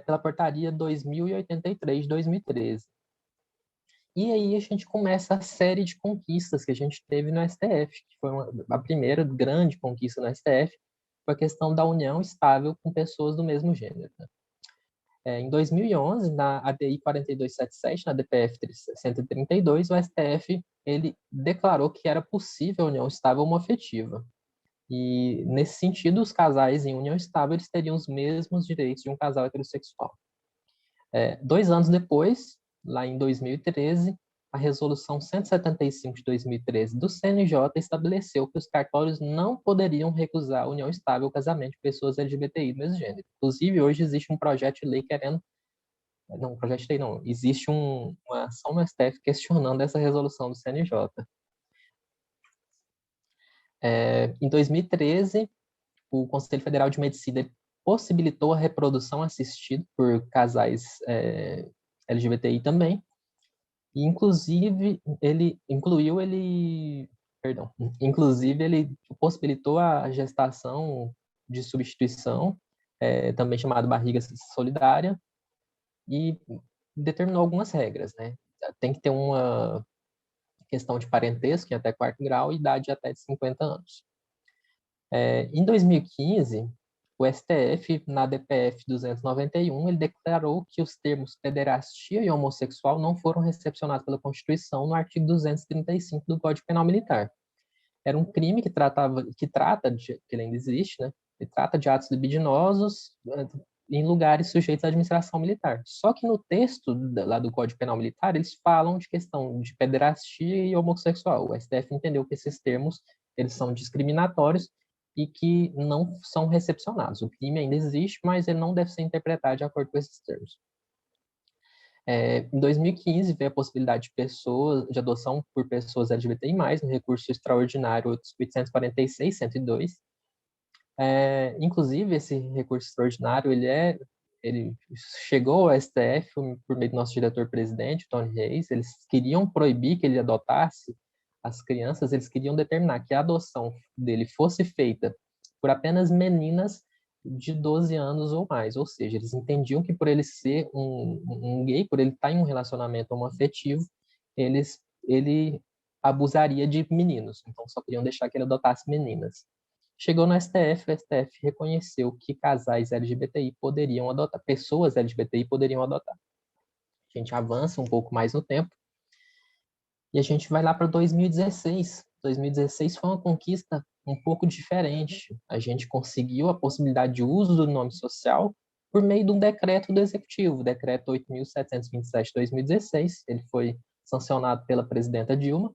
pela portaria 2083 de 2013. E aí a gente começa a série de conquistas que a gente teve no STF, que foi a primeira grande conquista no STF, foi a questão da união estável com pessoas do mesmo gênero, né? Em 2011, na ADI 4277, na DPF 132, o STF ele declarou que era possível a união estável homoafetiva. E, nesse sentido, os casais em união estável eles teriam os mesmos direitos de um casal heterossexual. 2 anos depois, lá em 2013, a Resolução 175 de 2013 do CNJ estabeleceu que os cartórios não poderiam recusar a união estável ou casamento de pessoas LGBTI do mesmo gênero. Inclusive, hoje existe um projeto de lei querendo... Não, projeto de lei não. Existe uma ação no STF questionando essa resolução do CNJ. Em 2013, o Conselho Federal de Medicina possibilitou a reprodução assistida por casais LGBTI também, e inclusive ele possibilitou a gestação de substituição, também chamada barriga solidária, e determinou algumas regras, né? Tem que ter uma questão de parentesco em até 4º grau e idade até de 50 anos. Em 2015, o STF, na DPF 291, ele declarou que os termos pederastia e homossexual não foram recepcionados pela Constituição no artigo 235 do Código Penal Militar. Era um crime que ele ainda existe, né? Ele trata de atos libidinosos em lugares sujeitos à administração militar. Só que no texto lá do Código Penal Militar, eles falam de questão de pederastia e homossexual. O STF entendeu que esses termos eles são discriminatórios e que não são recepcionados. O crime ainda existe, mas ele não deve ser interpretado de acordo com esses termos. Em 2015, veio a possibilidade de adoção por pessoas LGBTI+, no recurso extraordinário 846-102. Inclusive, esse recurso extraordinário, ele chegou ao STF por meio do nosso diretor-presidente, Tony Reis. Eles queriam proibir que ele adotasse as crianças, eles queriam determinar que a adoção dele fosse feita por apenas meninas de 12 anos ou mais, ou seja, eles entendiam que por ele ser um gay, por ele estar em um relacionamento homoafetivo, ele abusaria de meninos, então só queriam deixar que ele adotasse meninas. Chegou no STF, o STF reconheceu que casais LGBTI poderiam adotar, pessoas LGBTI poderiam adotar. A gente avança um pouco mais no tempo, e a gente vai lá para 2016. 2016 foi uma conquista um pouco diferente. A gente conseguiu a possibilidade de uso do nome social por meio de um decreto do Executivo, o decreto 8.727 de 2016. Ele foi sancionado pela presidenta Dilma,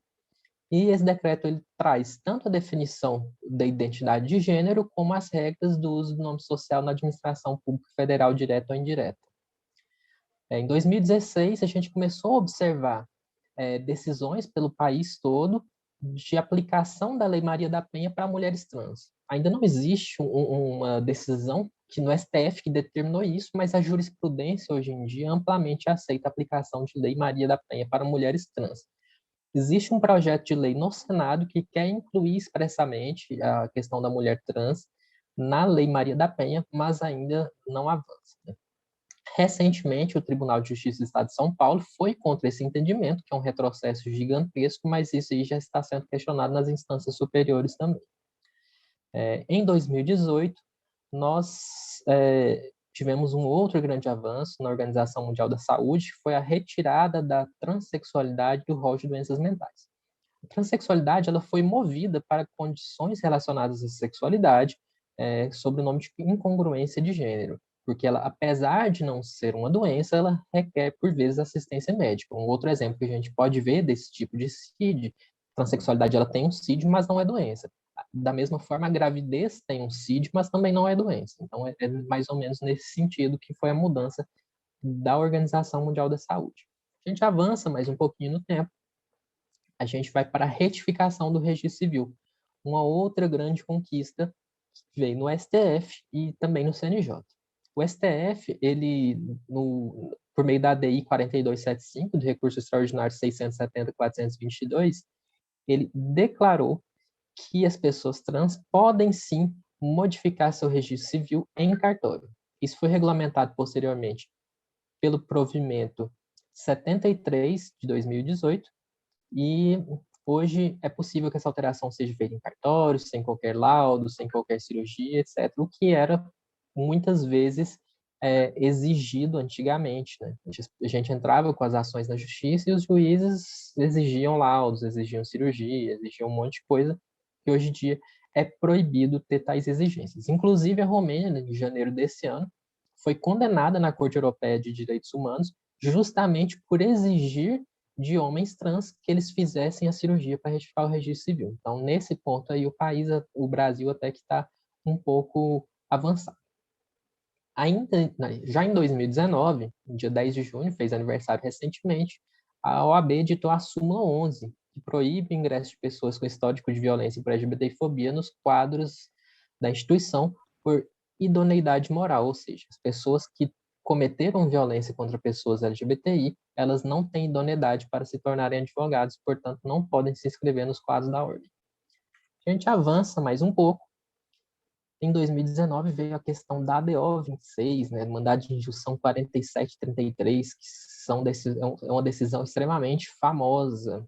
e esse decreto ele traz tanto a definição da identidade de gênero, como as regras do uso do nome social na administração pública federal, direta ou indireta. Em 2016, a gente começou a observar decisões pelo país todo de aplicação da Lei Maria da Penha para mulheres trans. Ainda não existe uma decisão no STF que determinou isso, mas a jurisprudência hoje em dia amplamente aceita a aplicação de Lei Maria da Penha para mulheres trans. Existe um projeto de lei no Senado que quer incluir expressamente a questão da mulher trans na Lei Maria da Penha, mas ainda não avança, né? Recentemente, o Tribunal de Justiça do Estado de São Paulo foi contra esse entendimento, que é um retrocesso gigantesco, mas isso aí já está sendo questionado nas instâncias superiores também. Em 2018, nós tivemos um outro grande avanço na Organização Mundial da Saúde, que foi a retirada da transexualidade do rol de doenças mentais. A transexualidade ela foi movida para condições relacionadas à sexualidade, sob o nome de incongruência de gênero, porque ela, apesar de não ser uma doença, ela requer, por vezes, assistência médica. Um outro exemplo que a gente pode ver desse tipo de CID, transexualidade ela tem um CID, mas não é doença. Da mesma forma, a gravidez tem um CID, mas também não é doença. Então, é mais ou menos nesse sentido que foi a mudança da Organização Mundial da Saúde. A gente avança mais um pouquinho no tempo, a gente vai para a retificação do registro civil, uma outra grande conquista que veio no STF e também no CNJ. O STF, ele, por meio da ADI 4275, do recurso extraordinário 670.422, ele declarou que as pessoas trans podem sim modificar seu registro civil em cartório. Isso foi regulamentado posteriormente pelo provimento 73 de 2018 e hoje é possível que essa alteração seja feita em cartório, sem qualquer laudo, sem qualquer cirurgia, etc., o que era muitas vezes exigido antigamente, né? A gente entrava com as ações na justiça e os juízes exigiam laudos, exigiam cirurgia, exigiam um monte de coisa que hoje em dia é proibido ter tais exigências. Inclusive, a Romênia, em janeiro desse ano, foi condenada na Corte Europeia de Direitos Humanos justamente por exigir de homens trans que eles fizessem a cirurgia para retificar o registro civil. Então, nesse ponto aí, o Brasil até que está um pouco avançado. Ainda, já em 2019, no dia 10 de junho, fez aniversário recentemente, a OAB editou a súmula 11, que proíbe o ingresso de pessoas com histórico de violência e por LGBTfobia nos quadros da instituição por idoneidade moral, ou seja, as pessoas que cometeram violência contra pessoas LGBTI, elas não têm idoneidade para se tornarem advogados, portanto, não podem se inscrever nos quadros da ordem. A gente avança mais um pouco. Em 2019 veio a questão da ADO 26, né, mandado de injunção 4733, que é uma decisão extremamente famosa.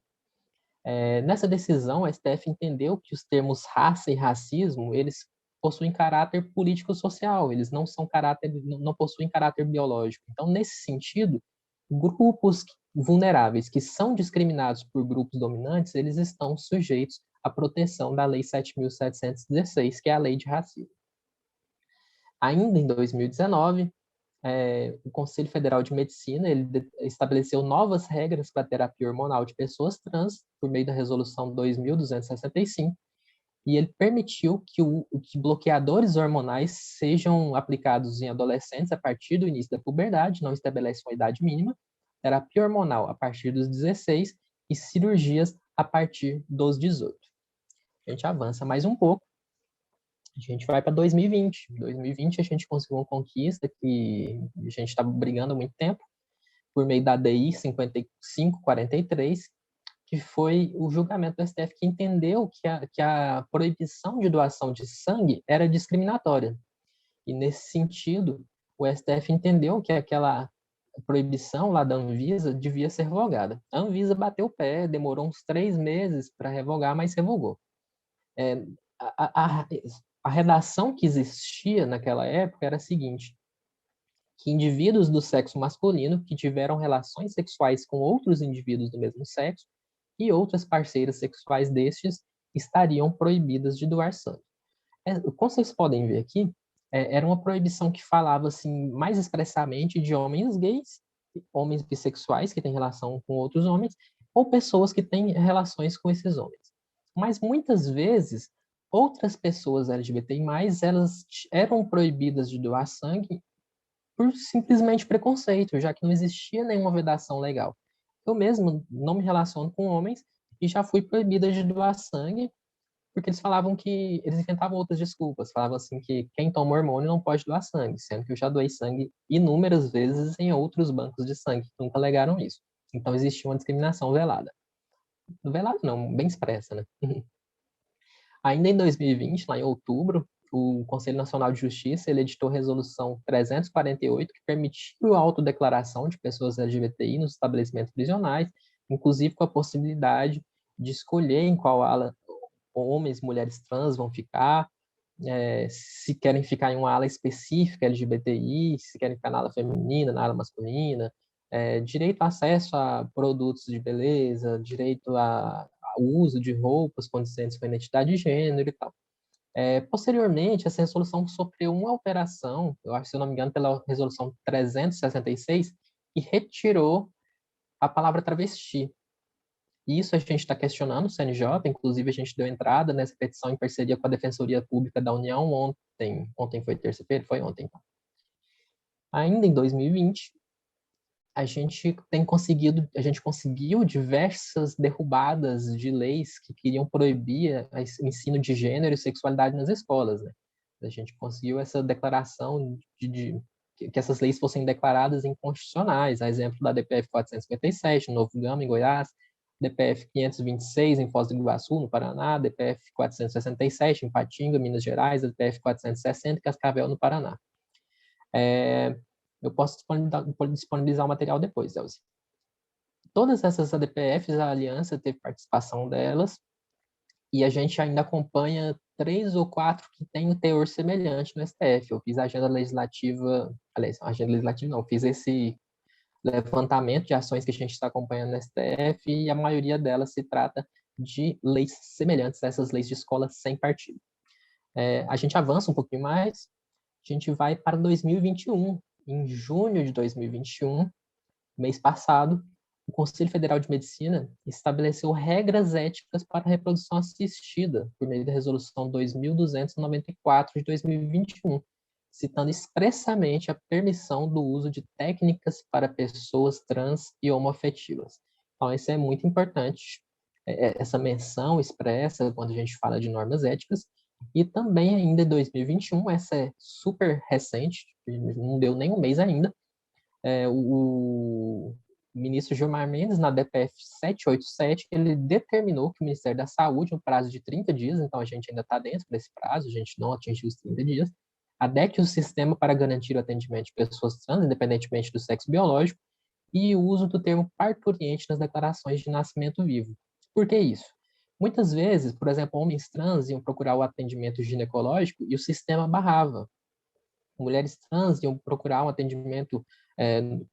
Nessa decisão, o STF entendeu que os termos raça e racismo, eles possuem caráter político-social, eles não possuem caráter biológico. Então, nesse sentido, grupos vulneráveis que são discriminados por grupos dominantes, eles estão sujeitos à proteção da Lei 7.716, que é a Lei de Racismo. Ainda em 2019, o Conselho Federal de Medicina ele estabeleceu novas regras para a terapia hormonal de pessoas trans, por meio da Resolução 2265, e ele permitiu que bloqueadores hormonais sejam aplicados em adolescentes a partir do início da puberdade, não estabelece uma idade mínima, terapia hormonal a partir dos 16 e cirurgias a partir dos 18. A gente avança mais um pouco, a gente vai para 2020. Em 2020 a gente conseguiu uma conquista que a gente estava brigando há muito tempo, por meio da DI 5543, que foi o julgamento do STF que entendeu que a proibição de doação de sangue era discriminatória. E, nesse sentido, o STF entendeu que aquela proibição lá da Anvisa devia ser revogada. A Anvisa bateu o pé, demorou uns 3 meses para revogar, mas revogou. A redação que existia naquela época era a seguinte: que indivíduos do sexo masculino que tiveram relações sexuais com outros indivíduos do mesmo sexo e outras parceiras sexuais destes estariam proibidas de doar sangue. Como vocês podem ver aqui, era uma proibição que falava assim, mais expressamente de homens gays, homens bissexuais que têm relação com outros homens, ou pessoas que têm relações com esses homens. Mas muitas vezes, outras pessoas LGBTI+, elas eram proibidas de doar sangue por simplesmente preconceito, já que não existia nenhuma vedação legal. Eu mesmo não me relaciono com homens e já fui proibida de doar sangue porque eles falavam que eles inventavam outras desculpas, falavam assim que quem toma hormônio não pode doar sangue, sendo que eu já doei sangue inúmeras vezes em outros bancos de sangue que nunca alegaram isso. Então existia uma discriminação velada. Velada não, bem expressa, né? Ainda em 2020, lá em outubro, o Conselho Nacional de Justiça ele editou a Resolução 348, que permitiu a autodeclaração de pessoas LGBTI nos estabelecimentos prisionais, inclusive com a possibilidade de escolher em qual ala homens e mulheres trans vão ficar, se querem ficar em uma ala específica LGBTI, se querem ficar na ala feminina, na ala masculina, direito a acesso a produtos de beleza, direito ao uso de roupas condizentes com a identidade de gênero e tal. Posteriormente, essa resolução sofreu uma alteração, eu acho, se eu não me engano, pela resolução 366, e retirou a palavra travesti. Isso a gente está questionando o CNJ, inclusive a gente deu entrada nessa petição em parceria com a Defensoria Pública da União ontem foi terça-feira? Foi ontem. Ainda em 2020, a gente conseguiu diversas derrubadas de leis que queriam proibir o ensino de gênero e sexualidade nas escolas, né? A gente conseguiu essa declaração que essas leis fossem declaradas inconstitucionais, a exemplo da DPF 457, no Novo Gama, em Goiás, DPF 526, em Foz do Iguaçu, no Paraná, DPF 467, em Patinga, Minas Gerais, DPF 460, em Cascavel, no Paraná. Eu posso disponibilizar o material depois, Elzi. Todas essas ADPFs, a Aliança teve participação delas, e a gente ainda acompanha 3 ou 4 que têm um teor semelhante no STF. Eu fiz a agenda legislativa, aliás, a agenda legislativa não, fiz esse levantamento de ações que a gente está acompanhando no STF, e a maioria delas se trata de leis semelhantes a essas leis de escola sem partido. A gente avança um pouquinho mais, a gente vai para 2021. Em junho de 2021, mês passado, o Conselho Federal de Medicina estabeleceu regras éticas para a reprodução assistida, por meio da Resolução 2294 de 2021, citando expressamente a permissão do uso de técnicas para pessoas trans e homoafetivas. Então, isso é muito importante, essa menção expressa quando a gente fala de normas éticas. E também, ainda em 2021, essa é super recente, não deu nem um mês ainda, o ministro Gilmar Mendes, na DPF 787, ele determinou que o Ministério da Saúde, no prazo de 30 dias, então a gente ainda está dentro desse prazo, a gente não atingiu os 30 dias, adeque o sistema para garantir o atendimento de pessoas trans, independentemente do sexo biológico, e o uso do termo parturiente nas declarações de nascimento vivo. Por que isso? Muitas vezes, por exemplo, homens trans iam procurar o atendimento ginecológico e o sistema barrava. Mulheres trans iam procurar um atendimento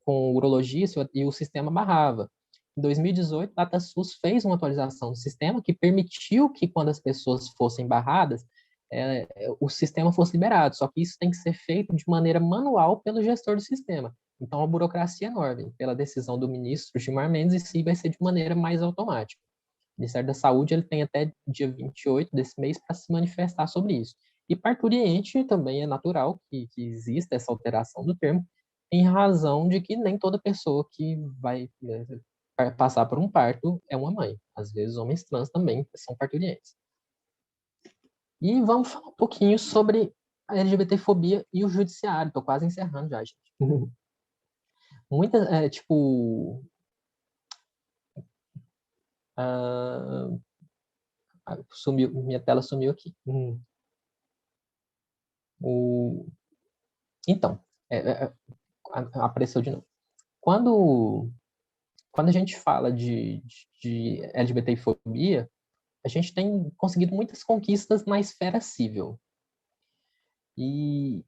com o urologista e o sistema barrava. Em 2018, a DataSUS fez uma atualização do sistema que permitiu que, quando as pessoas fossem barradas, o sistema fosse liberado. Só que isso tem que ser feito de maneira manual pelo gestor do sistema. Então, a burocracia é enorme. Pela decisão do ministro Gilmar Mendes, isso vai ser de maneira mais automática. O Ministério da Saúde ele tem até dia 28 desse mês para se manifestar sobre isso. E parturiente também é natural que exista essa alteração do termo, em razão de que nem toda pessoa que vai passar por um parto é uma mãe. Às vezes, homens trans também são parturientes. E vamos falar um pouquinho sobre a LGBTfobia e o judiciário. Estou quase encerrando já, gente. Muitas, minha tela sumiu aqui. Então, apareceu de novo. Quando a gente fala de LGBTfobia, a gente tem conseguido muitas conquistas na esfera civil. E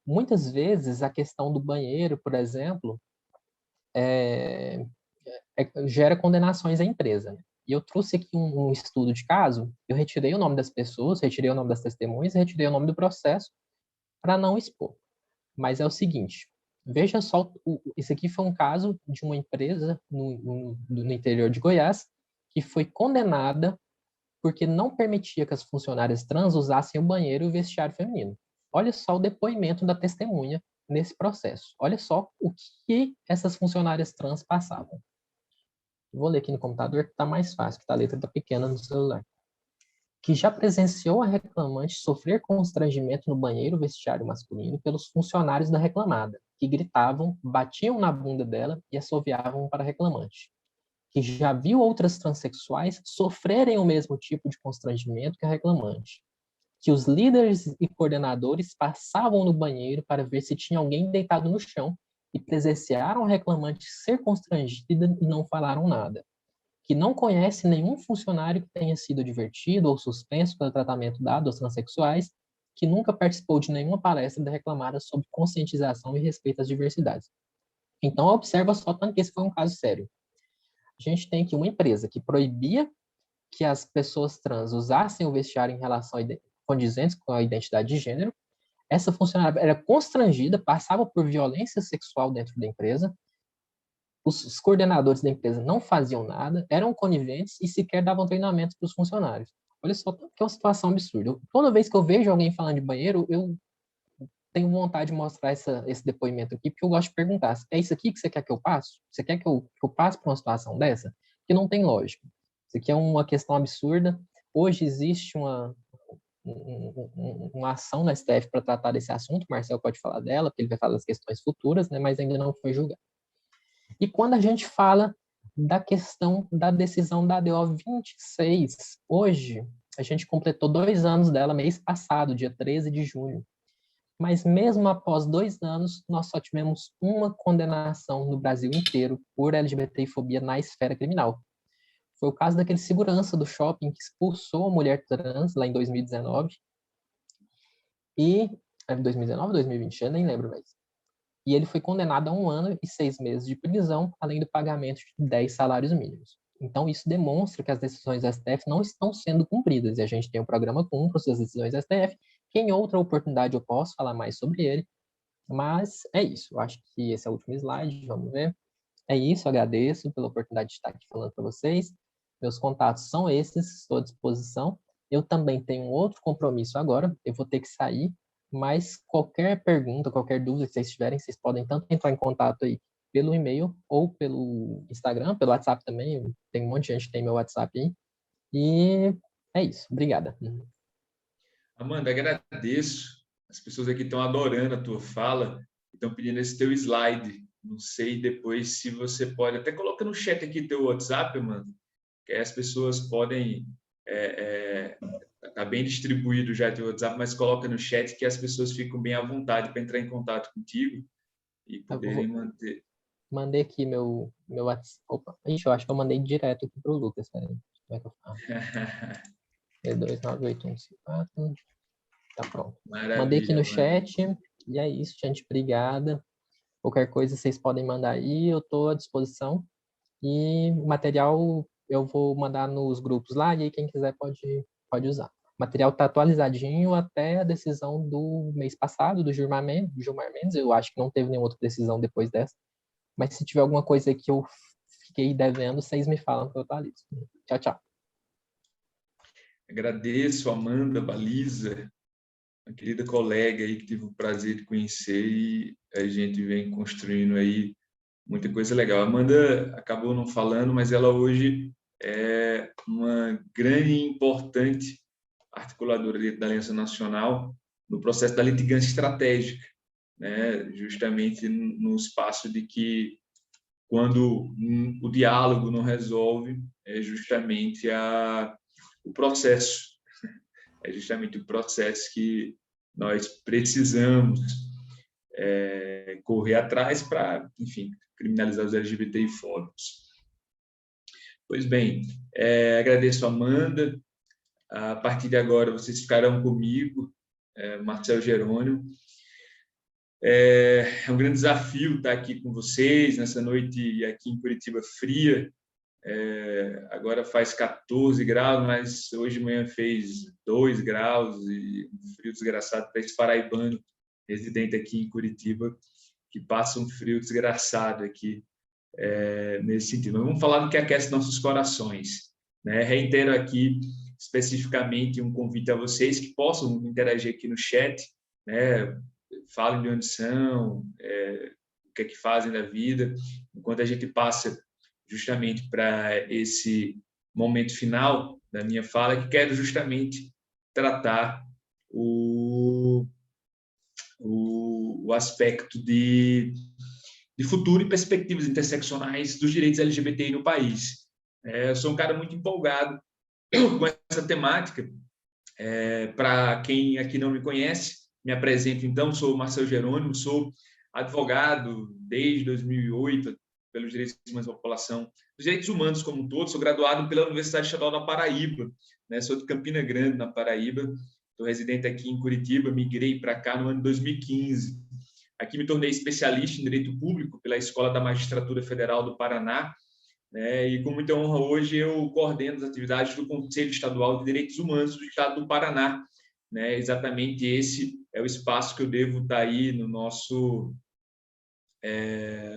muitas vezes a questão do banheiro, por exemplo, gera condenações à empresa, né? E eu trouxe aqui um estudo de caso, eu retirei o nome das pessoas, retirei o nome das testemunhas, retirei o nome do processo para não expor. Mas é o seguinte, veja só, esse aqui foi um caso de uma empresa no interior de Goiás que foi condenada porque não permitia que as funcionárias trans usassem o banheiro e o vestiário feminino. Olha só o depoimento da testemunha nesse processo. Olha só o que essas funcionárias trans passavam. Vou ler aqui no computador que está mais fácil, que a letra está pequena no celular. Que já presenciou a reclamante sofrer constrangimento no banheiro vestiário masculino pelos funcionários da reclamada, que gritavam, batiam na bunda dela e assoviavam para a reclamante. Que já viu outras transexuais sofrerem o mesmo tipo de constrangimento que a reclamante. Que os líderes e coordenadores passavam no banheiro para ver se tinha alguém deitado no chão e presenciaram a reclamante ser constrangida e não falaram nada. Que não conhece nenhum funcionário que tenha sido divertido ou suspenso pelo tratamento dado aos transexuais, que nunca participou de nenhuma palestra da reclamada sobre conscientização e respeito às diversidades. Então, observa só tanto que esse foi um caso sério. A gente tem aqui uma empresa que proibia que as pessoas trans usassem o vestiário em relação condizentes com a identidade de gênero. Essa funcionária era constrangida, passava por violência sexual dentro da empresa. Os coordenadores da empresa não faziam nada, eram coniventes e sequer davam treinamento para os funcionários. Olha só, que é uma situação absurda. Toda vez que eu vejo alguém falando de banheiro, eu tenho vontade de mostrar esse depoimento aqui, porque eu gosto de perguntar, é isso aqui que você quer que eu passe? Você quer que eu passe por uma situação dessa? Que não tem lógica. Isso aqui é uma questão absurda. Hoje existe uma ação na STF para tratar desse assunto, o Marcel pode falar dela, porque ele vai falar das questões futuras, né, mas ainda não foi julgado. E quando a gente fala da questão da decisão da ADO 26, hoje, a gente completou 2 anos dela mês passado, dia 13 de junho. Mas mesmo após 2 anos, nós só tivemos uma condenação no Brasil inteiro por LGBTfobia na esfera criminal. Foi o caso daquele segurança do shopping que expulsou a mulher trans lá em 2019. E 2019, 2020, eu nem lembro mais. E ele foi condenado a 1 ano e 6 meses de prisão, além do pagamento de 10 salários mínimos. Então, isso demonstra que as decisões do STF não estão sendo cumpridas. E a gente tem um programa Cumpra as decisões do STF, que em outra oportunidade eu posso falar mais sobre ele. Mas é isso. Eu acho que esse é o último slide. Vamos ver. É isso. Agradeço pela oportunidade de estar aqui falando para vocês. Meus contatos são esses. Estou à disposição. Eu também tenho um outro compromisso agora. Eu vou ter que sair. Mas qualquer pergunta, qualquer dúvida que vocês tiverem, vocês podem tanto entrar em contato aí pelo e-mail ou pelo Instagram, pelo WhatsApp também. Tem um monte de gente que tem meu WhatsApp aí. E é isso. Obrigada. Amanda, agradeço. As pessoas aqui estão adorando a tua fala, estão pedindo esse teu slide. Não sei depois se você pode, até coloca no chat aqui teu WhatsApp, Amanda, que aí as pessoas podem, tá bem distribuído já teu WhatsApp, mas coloca no chat que as pessoas ficam bem à vontade para entrar em contato contigo e poderem manter. Mandei aqui meu WhatsApp. Opa, ixi, eu acho que eu mandei direto aqui pro Lucas. Peraí. Como é que eu falo? 29814. Tá pronto. Maravilha, mandei aqui no maravilha. chat. E é isso, gente. Obrigada. Qualquer coisa vocês podem mandar aí. Eu estou à disposição. E o material eu vou mandar nos grupos lá. E aí quem quiser pode usar. O material está atualizadinho até a decisão do mês passado, do Gilmar Mendes. Eu acho que não teve nenhuma outra decisão depois dessa. Mas se tiver alguma coisa que eu fiquei devendo, vocês me falam que eu atualizo. Tchau, tchau. Agradeço, Amanda Baliza, uma querida colega aí que tive o prazer de conhecer e a gente vem construindo aí muita coisa legal. A Amanda acabou não falando, mas ela hoje é uma grande e importante articuladora da Aliança Nacional no processo da litigância estratégica, né? Justamente no espaço de que, quando o diálogo não resolve, é justamente o processo. É justamente o processo que nós precisamos correr atrás para, enfim, criminalizar os LGBTI-fóbicos. Pois bem, agradeço a Amanda. A partir de agora, vocês ficarão comigo, Marcel Jerônimo. É um grande desafio estar aqui com vocês nessa noite aqui em Curitiba fria. Agora faz 14 graus, mas hoje de manhã fez 2 graus e um frio desgraçado para esse paraibano residente aqui em Curitiba, que passa um frio desgraçado aqui nesse sentido. Mas vamos falar do que aquece nossos corações, né? Reitero aqui especificamente um convite a vocês que possam interagir aqui no chat, né? Falem de onde são, o que é que fazem da vida, enquanto a gente passa justamente para esse momento final da minha fala, que quero justamente tratar o aspecto de futuro e perspectivas interseccionais dos direitos LGBTI no país. Eu sou um cara muito empolgado com essa temática. Para quem aqui não me conhece, me apresento então, sou Marcel Jerônimo, sou advogado desde 2008 pelos direitos humanos da população, os direitos humanos como um todo. Sou graduado pela Universidade Estadual da Paraíba, né? Sou de Campina Grande, na Paraíba, estou residente aqui em Curitiba, migrei para cá no ano de 2015. Aqui me tornei especialista em Direito Público pela Escola da Magistratura Federal do Paraná, né? E com muita honra hoje eu coordeno as atividades do Conselho Estadual de Direitos Humanos do Estado do Paraná, né? Exatamente esse é o espaço que eu devo estar aí no nosso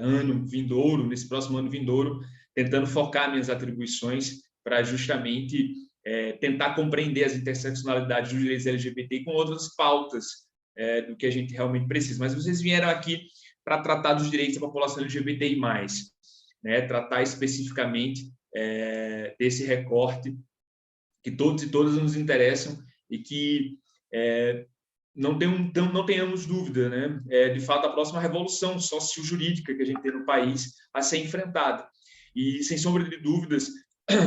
ano vindouro, nesse próximo ano vindouro, tentando focar minhas atribuições para justamente tentar compreender as interseccionalidades dos direitos LGBT com outras pautas, do que a gente realmente precisa. Mas vocês vieram aqui para tratar dos direitos da população LGBTI+, né? Tratar especificamente desse recorte que todos e todas nos interessam e que não tenhamos dúvida, né? De fato, a próxima revolução socio-jurídica que a gente tem no país a ser enfrentada. E, sem sombra de dúvidas,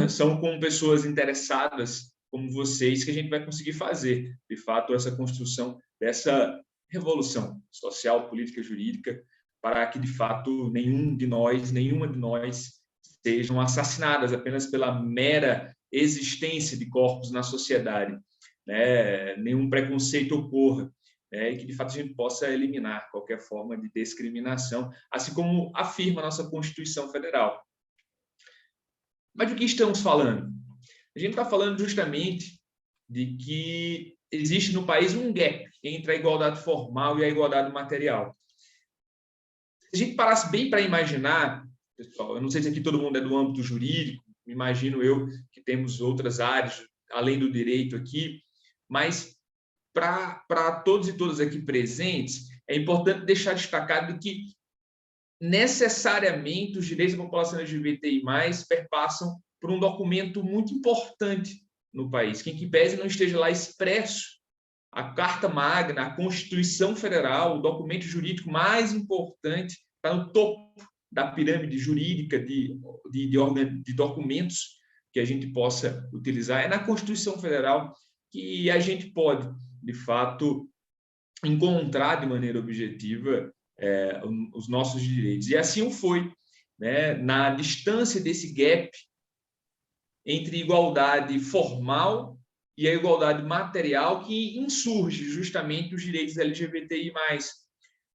são com pessoas interessadas como vocês que a gente vai conseguir fazer, de fato, essa construção dessa revolução social, política, jurídica, para que, de fato, nenhuma de nós sejam assassinadas apenas pela mera existência de corpos na sociedade, né? Nenhum preconceito ocorra, né? E que, de fato, a gente possa eliminar qualquer forma de discriminação, assim como afirma a nossa Constituição Federal. Mas do que estamos falando? A gente está falando justamente de que existe no país um gap entre a igualdade formal e a igualdade material. Se a gente parasse bem para imaginar, pessoal, eu não sei se aqui todo mundo é do âmbito jurídico, imagino eu que temos outras áreas além do direito aqui, mas para todos e todas aqui presentes, é importante deixar destacado que necessariamente os direitos da população LGBTI+, perpassam por um documento muito importante no país, que em que pese não esteja lá expresso, a Carta Magna, a Constituição Federal, o documento jurídico mais importante, está no topo da pirâmide jurídica de documentos que a gente possa utilizar. É na Constituição Federal que a gente pode, de fato, encontrar de maneira objetiva os nossos direitos. E assim o foi, né? Na distância desse gap entre igualdade formal e a igualdade material que insurge justamente os direitos LGBTI+.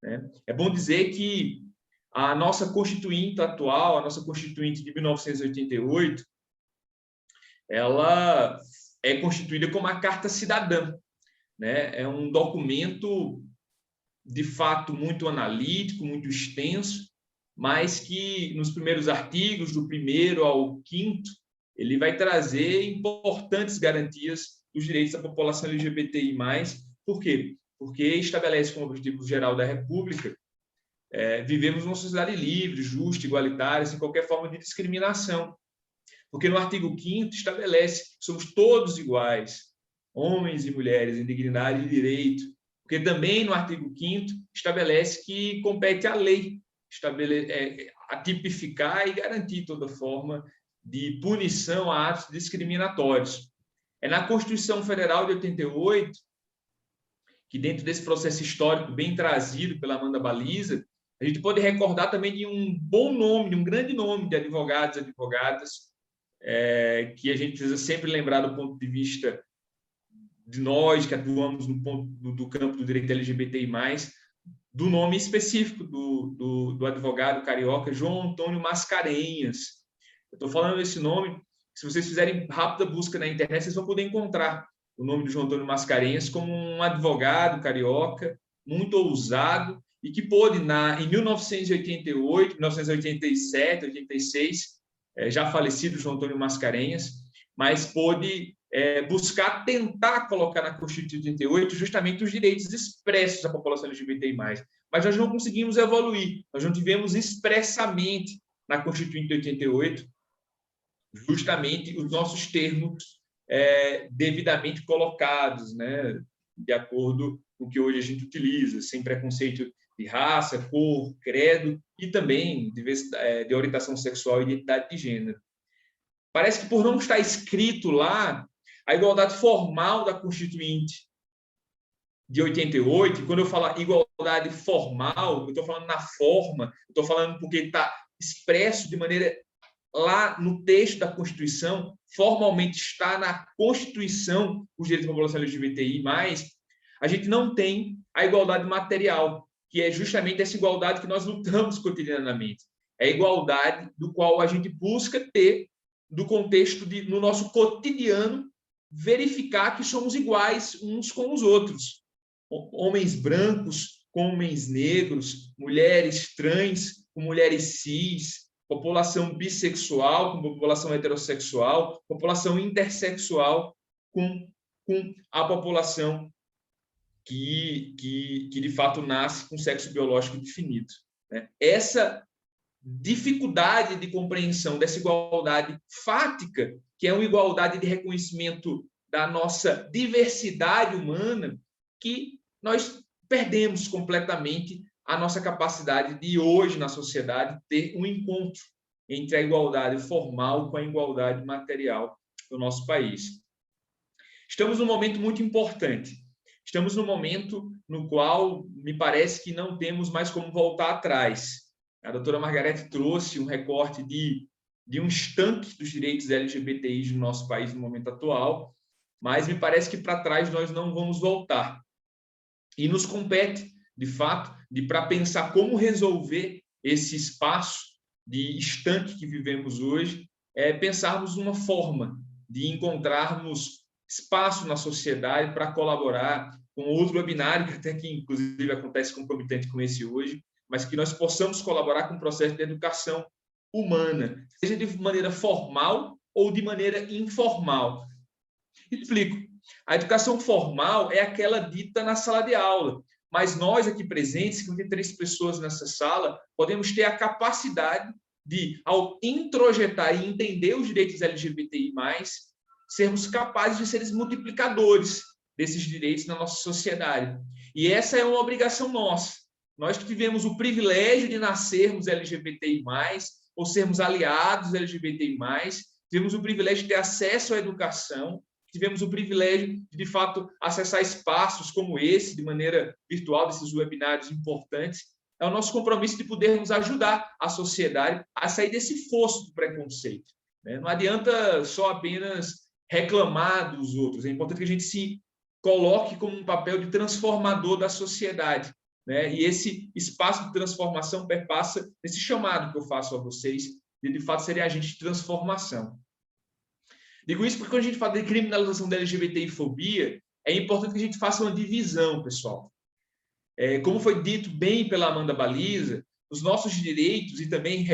Né? É bom dizer que a nossa Constituinte atual, a nossa Constituinte de 1988, ela é constituída como a Carta Cidadã, né? É um documento, de fato, muito analítico, muito extenso, mas que, nos primeiros artigos, do 1º ao 5º, ele vai trazer importantes garantias dos direitos da população LGBTI+. Por quê? Porque estabelece como objetivo geral da República vivemos numa sociedade livre, justa, igualitária, sem qualquer forma de discriminação. Porque no artigo 5º estabelece que somos todos iguais, homens e mulheres, em dignidade e direito. Porque também no artigo 5º estabelece que compete à lei a tipificar e garantir toda forma de punição a atos discriminatórios. É na Constituição Federal de 88 que, dentro desse processo histórico bem trazido pela Amanda Baliza, a gente pode recordar também de um bom nome, de um grande nome de advogados e advogadas, que a gente precisa sempre lembrar do ponto de vista de nós que atuamos no ponto do campo do direito LGBTI+, do nome específico do advogado carioca João Antônio Mascarenhas. Eu estou falando esse nome, se vocês fizerem rápida busca na internet, vocês vão poder encontrar o nome de João Antônio Mascarenhas como um advogado carioca muito ousado e que pôde, em 1988, 1987, 86, já falecido João Antônio Mascarenhas, mas pôde buscar, tentar colocar na Constituição de 88 justamente os direitos expressos da população LGBTI+. Mas nós não conseguimos evoluir, nós não tivemos expressamente na Constituição de 88 justamente os nossos termos devidamente colocados, né, de acordo com o que hoje a gente utiliza, sem preconceito de raça, cor, credo e também de orientação sexual e identidade de gênero. Parece que, por não estar escrito lá, a igualdade formal da Constituinte de 88, e quando eu falo igualdade formal, eu estou falando na forma, eu estou falando porque está expresso de maneira lá no texto da Constituição, formalmente está na Constituição os direitos da população LGBTI+, a gente não tem a igualdade material, que é justamente essa igualdade que nós lutamos cotidianamente. É a igualdade do qual a gente busca ter, do contexto no nosso cotidiano, verificar que somos iguais uns com os outros. Homens brancos com homens negros, mulheres trans com mulheres cis, população bissexual com população heterossexual, população intersexual com a população que de fato nasce com sexo biológico definido, né? Essa dificuldade de compreensão dessa igualdade fática, que é uma igualdade de reconhecimento da nossa diversidade humana, que nós perdemos completamente a nossa capacidade de, hoje, na sociedade, ter um encontro entre a igualdade formal com a igualdade material do nosso país. Estamos num momento muito importante. Estamos num momento no qual me parece que não temos mais como voltar atrás. A doutora Margarete trouxe um recorte de um estanque dos direitos LGBTI no nosso país no momento atual, mas me parece que para trás nós não vamos voltar. E nos compete, de fato, para pensar como resolver esse espaço de estanque que vivemos hoje, pensarmos uma forma de encontrarmos espaço na sociedade para colaborar com outro webinário, que até que, inclusive, acontece concomitante com esse hoje, mas que nós possamos colaborar com o processo de educação humana, seja de maneira formal ou de maneira informal. Explico. A educação formal é aquela dita na sala de aula, mas nós aqui presentes, 53 pessoas nessa sala, podemos ter a capacidade de, ao introjetar e entender os direitos LGBTI+, sermos capazes de seres multiplicadores desses direitos na nossa sociedade. E essa é uma obrigação nossa. Nós que tivemos o privilégio de nascermos LGBTI+, ou sermos aliados LGBTI+, tivemos o privilégio de ter acesso à educação, tivemos o privilégio de fato, acessar espaços como esse, de maneira virtual, desses webinários importantes. É o nosso compromisso de podermos ajudar a sociedade a sair desse fosso do preconceito, né? Não adianta só apenas reclamar dos outros, é importante que a gente se coloque como um papel de transformador da sociedade, né? E esse espaço de transformação perpassa esse chamado que eu faço a vocês, de fato, serem agentes de transformação. Digo isso porque quando a gente fala de criminalização da LGBTI-fobia, é importante que a gente faça uma divisão, pessoal. Como foi dito bem pela Amanda Baliza, os nossos direitos, e também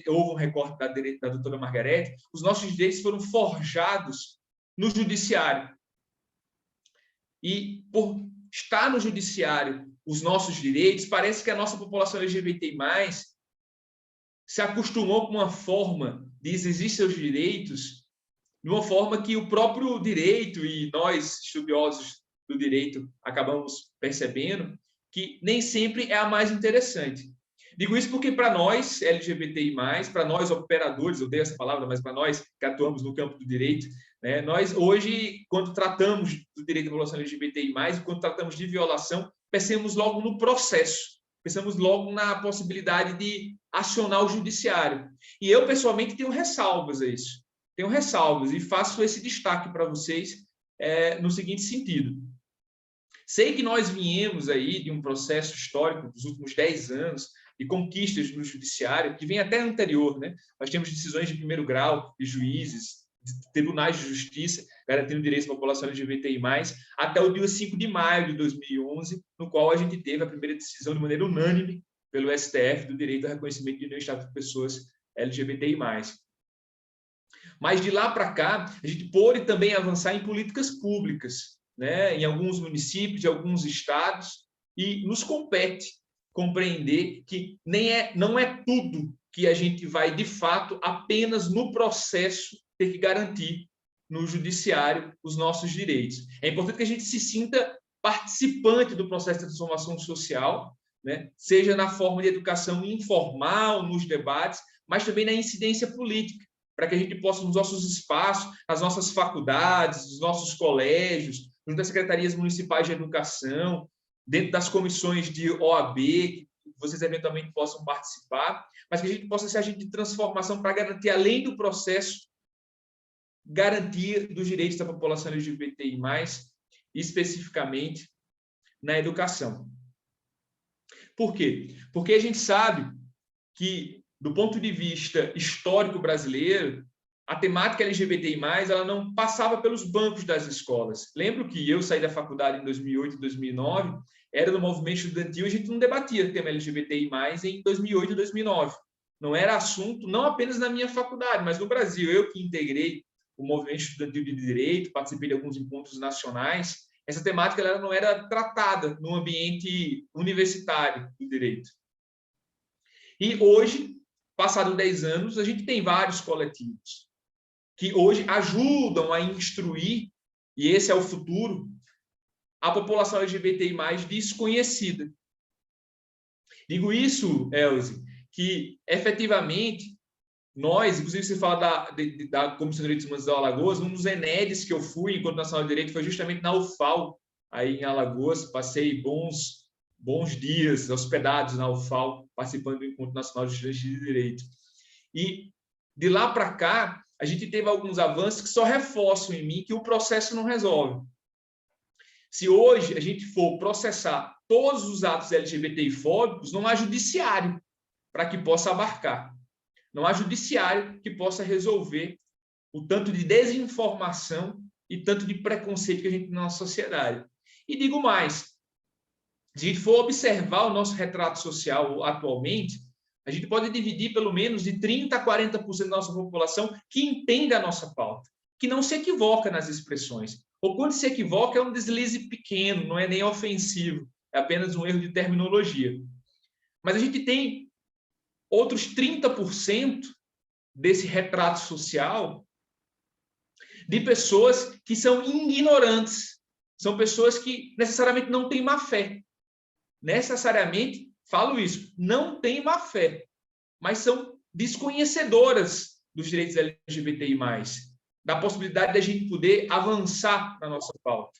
houve um recorte da doutora Margarete, os nossos direitos foram forjados no judiciário. E por estar no judiciário os nossos direitos, parece que a nossa população LGBTI+, se acostumou com uma forma de exigir seus direitos de uma forma que o próprio direito, e nós, estudiosos do direito, acabamos percebendo, que nem sempre é a mais interessante. Digo isso porque, para nós, LGBTI+, para nós, operadores, eu odeio essa palavra, mas para nós que atuamos no campo do direito, né, nós, hoje, quando tratamos do direito da população LGBTI+, quando tratamos de violação, pensamos logo no processo, pensamos logo na possibilidade de acionar o judiciário. E eu, pessoalmente, tenho ressalvas a isso. Tenho ressalvas e faço esse destaque para vocês no seguinte sentido. Sei que nós viemos aí de um processo histórico dos últimos 10 anos de conquistas no judiciário, que vem até anterior, né? Nós temos decisões de primeiro grau de juízes, de tribunais de justiça, garantindo direitos da população LGBTI+, até o dia 5 de maio de 2011, no qual a gente teve a primeira decisão de maneira unânime pelo STF do direito ao reconhecimento de união estável de pessoas LGBTI+. Mas de lá para cá, a gente pôde também avançar em políticas públicas, né? Em alguns municípios, em alguns estados, e nos compete compreender que não é tudo que a gente vai, de fato, apenas no processo ter que garantir no judiciário os nossos direitos. É importante que a gente se sinta participante do processo de transformação social, né? Seja na forma de educação informal, nos debates, mas também na incidência política, para que a gente possa, nos nossos espaços, nas nossas faculdades, nos nossos colégios, nas secretarias municipais de educação, dentro das comissões de OAB, que vocês eventualmente possam participar, mas que a gente possa ser agente de transformação para garantir, além do processo, garantia dos direitos da população LGBTI+, especificamente na educação. Por quê? Porque a gente sabe que, do ponto de vista histórico brasileiro, a temática LGBTI+, ela não passava pelos bancos das escolas. Lembro que eu saí da faculdade em 2008 e 2009, era no movimento estudantil, e a gente não debatia o tema LGBTI+, em 2008 e 2009. Não era assunto, não apenas na minha faculdade, mas no Brasil. Eu que integrei o movimento estudantil de direito, participei de alguns encontros nacionais, essa temática ela não era tratada no ambiente universitário do direito. E hoje, passados 10 anos, a gente tem vários coletivos que hoje ajudam a instruir, e esse é o futuro, a população LGBTI+, desconhecida. Digo isso, Elze, que efetivamente nós, inclusive você fala da Comissão de Direitos Humanos da Alagoas, um dos ENEDs que eu fui enquanto Nacional de Direito foi justamente na UFAL, aí em Alagoas, passei bons dias hospedados na UFAL, participando do Encontro Nacional de Estudantes de Direito. E de lá para cá, a gente teve alguns avanços que só reforçam em mim que o processo não resolve. Se hoje a gente for processar todos os atos LGBTI-fóbicos, não há judiciário para que possa abarcar. Não há judiciário que possa resolver o tanto de desinformação e tanto de preconceito que a gente tem na nossa sociedade. E digo mais, se a gente for observar o nosso retrato social atualmente, a gente pode dividir pelo menos de 30% a 40% da nossa população que entende a nossa pauta, que não se equivoca nas expressões. Ou quando se equivoca é um deslize pequeno, não é nem ofensivo, é apenas um erro de terminologia. Mas a gente tem outros 30% desse retrato social de pessoas que são ignorantes, são pessoas que necessariamente não têm má fé. Necessariamente, falo isso, não têm má fé, mas são desconhecedoras dos direitos LGBTI+, da possibilidade de a gente poder avançar na nossa pauta.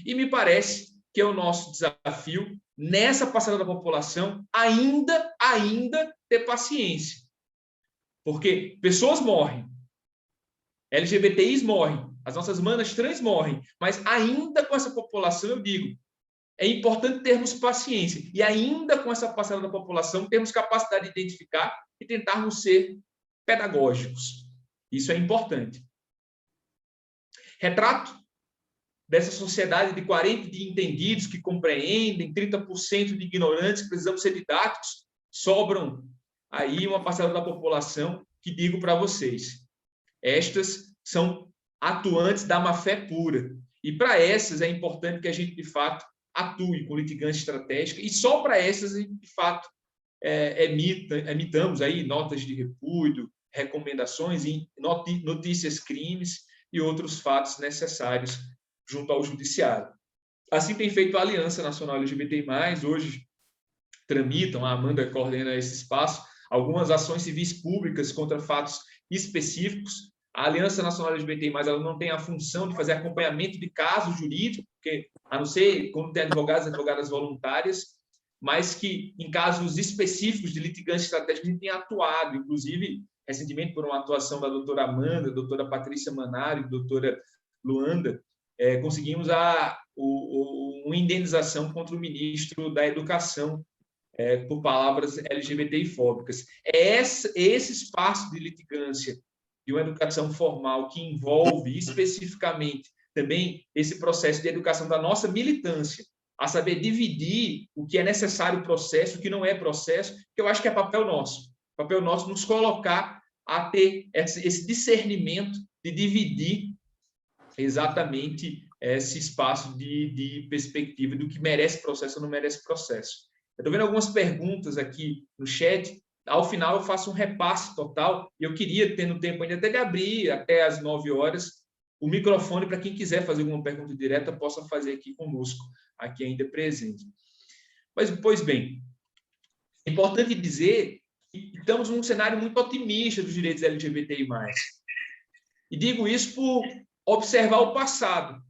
E me parece que é o nosso desafio, nessa parcela da população, ainda ter paciência. Porque pessoas morrem, LGBTIs morrem, as nossas manas trans morrem, mas ainda com essa população, eu digo, é importante termos paciência. E ainda com essa parcela da população, termos capacidade de identificar e tentarmos ser pedagógicos. Isso é importante. Retrato dessa sociedade de 40% de entendidos que compreendem, 30% de ignorantes que precisamos ser didáticos, sobram aí uma parcela da população que digo para vocês. Estas são atuantes da má-fé pura. E para essas é importante que a gente, de fato, atue com litigância estratégica, e só para essas, de fato, emitamos aí notas de repúdio, recomendações, notícias, crimes e outros fatos necessários junto ao judiciário. Assim tem feito a Aliança Nacional LGBTI+, hoje tramitam, a Amanda coordena esse espaço, algumas ações civis públicas contra fatos específicos. A Aliança Nacional LGBTI+, ela não tem a função de fazer acompanhamento de caso jurídico, porque, a não ser quando tem advogados e advogadas voluntárias, mas que, em casos específicos de litigância estratégica, a gente tem atuado, inclusive, recentemente, por uma atuação da doutora Amanda, doutora Patrícia Manari, doutora Luanda, conseguimos uma indenização contra o ministro da Educação por palavras LGBTI-fóbicas. É esse espaço de litigância de uma educação formal que envolve especificamente também esse processo de educação da nossa militância, a saber dividir o que é necessário processo, o que não é processo, que eu acho que é papel nosso nos colocar a ter esse discernimento de dividir exatamente esse espaço de perspectiva do que merece processo ou não merece processo. Eu estou vendo algumas perguntas aqui no chat. Ao final, eu faço um repasse total e eu queria, tendo tempo ainda até de abrir até às 9 horas, o microfone para quem quiser fazer alguma pergunta direta, possa fazer aqui conosco, aqui ainda presente. Mas, pois bem, é importante dizer que estamos num cenário muito otimista dos direitos LGBTI+. E digo isso por observar o passado.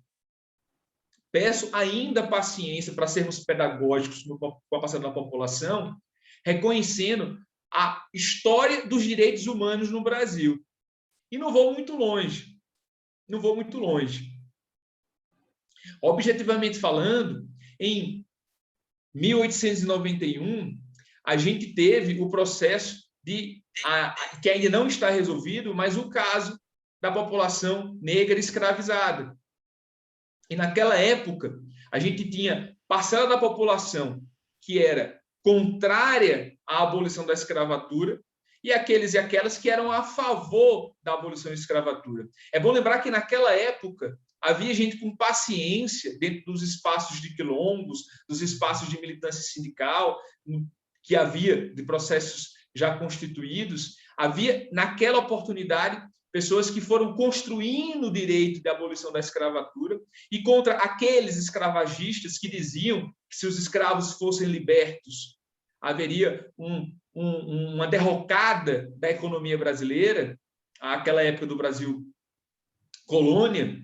Peço ainda paciência para sermos pedagógicos com a passada da população, reconhecendo a história dos direitos humanos no Brasil. E não vou muito longe. Objetivamente falando, em 1891, a gente teve o processo que ainda não está resolvido, mas o caso da população negra escravizada. E naquela época, a gente tinha parcela da população que era contrária à abolição da escravatura e aqueles e aquelas que eram a favor da abolição da escravatura. É bom lembrar que naquela época havia gente com paciência dentro dos espaços de quilombos, dos espaços de militância sindical, que havia de processos já constituídos. Havia, naquela oportunidade, pessoas que foram construindo o direito de abolição da escravatura e contra aqueles escravagistas que diziam que se os escravos fossem libertos, haveria uma derrocada da economia brasileira, àquela época do Brasil colônia,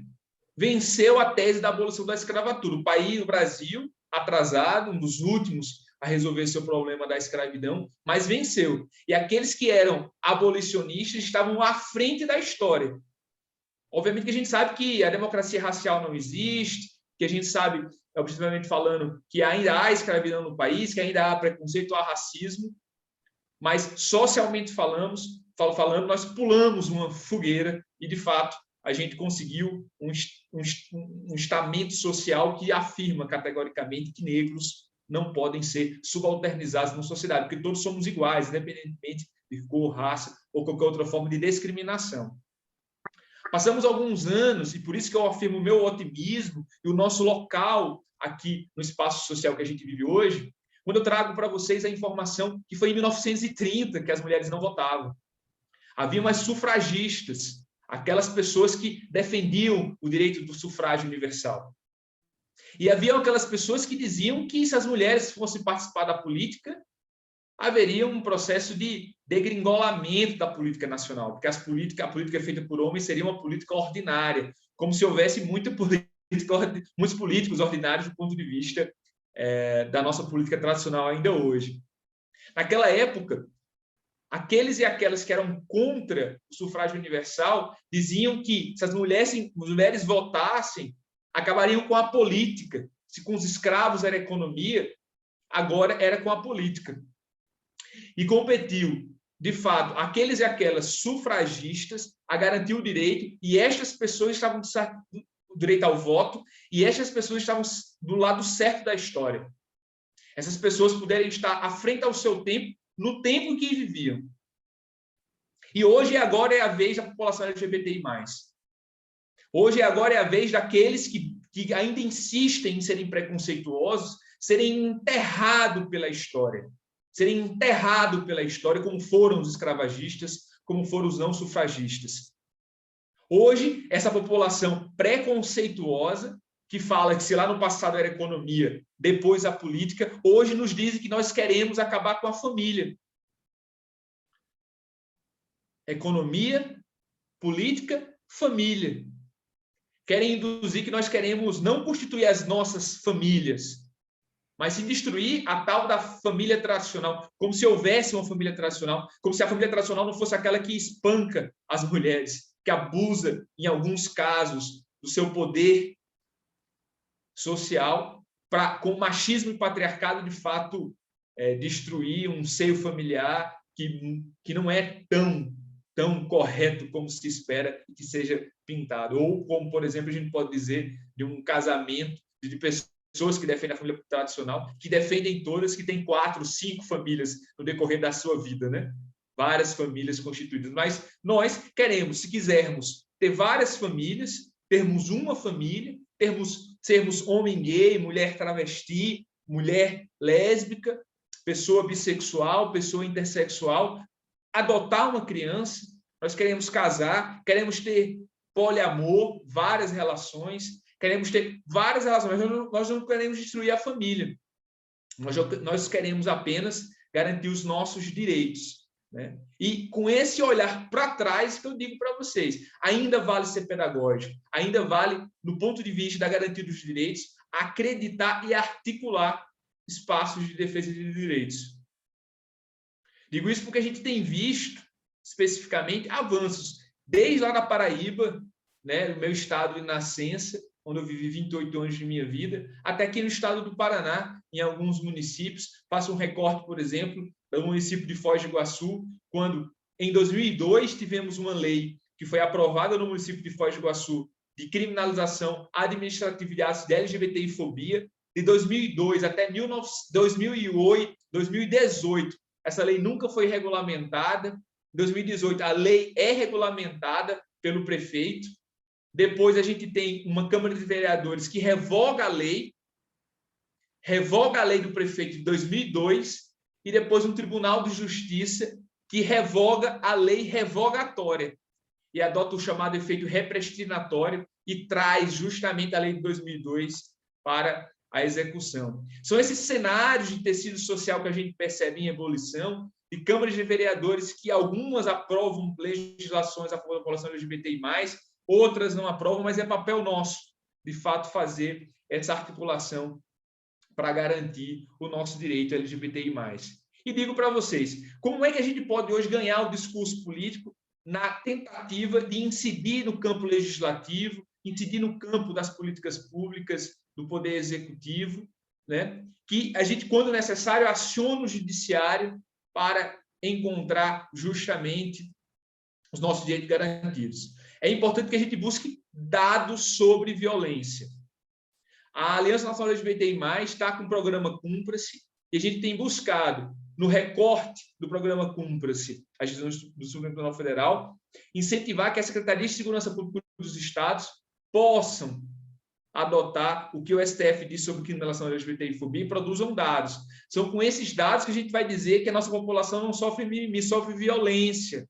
venceu a tese da abolição da escravatura. O país, o Brasil, atrasado, um dos últimos a resolver seu problema da escravidão, mas venceu. E aqueles que eram abolicionistas estavam à frente da história. Obviamente que a gente sabe que a democracia racial não existe, que a gente sabe, objetivamente falando, que ainda há escravidão no país, que ainda há preconceito, há racismo, mas socialmente falando, nós pulamos uma fogueira e, de fato, a gente conseguiu um estamento social que afirma categoricamente que negros não podem ser subalternizados na sociedade, porque todos somos iguais, independentemente de cor, raça ou qualquer outra forma de discriminação. Passamos alguns anos, e por isso que eu afirmo o meu otimismo e o nosso local aqui no espaço social que a gente vive hoje, quando eu trago para vocês a informação que foi em 1930 que as mulheres não votavam. Havia umas sufragistas, aquelas pessoas que defendiam o direito do sufrágio universal. E havia aquelas pessoas que diziam que se as mulheres fossem participar da política, haveria um processo de degringolamento da política nacional, porque a política feita por homens seria uma política ordinária, como se houvesse muitos políticos ordinários do ponto de vista da nossa política tradicional ainda hoje. Naquela época, aqueles e aquelas que eram contra o sufrágio universal diziam que se as mulheres votassem, acabariam com a política. Se com os escravos era economia, agora era com a política. E competiu, de fato, aqueles e aquelas sufragistas a garantir o direito, e estas pessoas estavam do direito ao voto, e estas pessoas estavam do lado certo da história. Essas pessoas puderam estar à frente ao seu tempo, no tempo em que viviam. E hoje e agora é a vez da população LGBTI+. Hoje e agora é a vez daqueles que ainda insistem em serem preconceituosos, serem enterrados pela história. Serem enterrados pela história, como foram os escravagistas, como foram os não sufragistas. Hoje, essa população preconceituosa, que fala que se lá no passado era economia, depois a política, hoje nos dizem que nós queremos acabar com a família. Economia, política, família. Querem induzir que nós queremos não constituir as nossas famílias, mas sim destruir a tal da família tradicional, como se houvesse uma família tradicional, como se a família tradicional não fosse aquela que espanca as mulheres, que abusa, em alguns casos, do seu poder social, para, com machismo e patriarcado, de fato, destruir um seio familiar que não é tão correto como se espera que seja pintado. Ou como, por exemplo, a gente pode dizer de um casamento de pessoas que defendem a família tradicional, que defendem todas, que têm 4, 5 famílias no decorrer da sua vida, né? Várias famílias constituídas. Mas nós queremos, se quisermos, ter várias famílias, termos uma família, sermos homem gay, mulher travesti, mulher lésbica, pessoa bissexual, pessoa intersexual, adotar uma criança, nós queremos casar, queremos ter poliamor, várias relações, queremos ter várias relações, nós não queremos destruir a família, nós queremos apenas garantir os nossos direitos, né? E com esse olhar para trás que eu digo para vocês, ainda vale ser pedagógico, ainda vale, no ponto de vista da garantia dos direitos, acreditar e articular espaços de defesa de direitos. Digo isso porque a gente tem visto, especificamente, avanços, desde lá na Paraíba, né, no meu estado de nascença, onde eu vivi 28 anos de minha vida, até aqui no estado do Paraná, em alguns municípios. Faço um recorte, por exemplo, do município de Foz do Iguaçu, quando, em 2002, tivemos uma lei que foi aprovada no município de Foz do Iguaçu de criminalização administrativa de atos de LGBTI-fobia. De 2002 até 2008, 2018, essa lei nunca foi regulamentada. Em 2018, a lei é regulamentada pelo prefeito. Depois a gente tem uma Câmara de Vereadores que revoga a lei do prefeito de 2002, e depois um Tribunal de Justiça que revoga a lei revogatória e adota o chamado efeito repristinatório e traz justamente a lei de 2002 para a execução. São esses cenários de tecido social que a gente percebe em ebulição, de câmaras de vereadores que algumas aprovam legislações a favor da população LGBTI+, outras não aprovam, mas é papel nosso, de fato, fazer essa articulação para garantir o nosso direito LGBTI+. E digo para vocês, como é que a gente pode hoje ganhar o discurso político na tentativa de incidir no campo legislativo, incidir no campo das políticas públicas, do poder executivo, né? Que a gente, quando necessário, aciona o judiciário para encontrar justamente os nossos direitos garantidos. É importante que a gente busque dados sobre violência. A Aliança Nacional LGBTI+, está com o programa Cumpra-se, e a gente tem buscado, no recorte do programa Cumpra-se, as decisões do Supremo Tribunal Federal, incentivar que a Secretaria de Segurança Pública dos Estados possam adotar o que o STF diz sobre criminalização da LGBTI-fobia e produzam dados. São com esses dados que a gente vai dizer que a nossa população não sofre mimimi, sofre violência.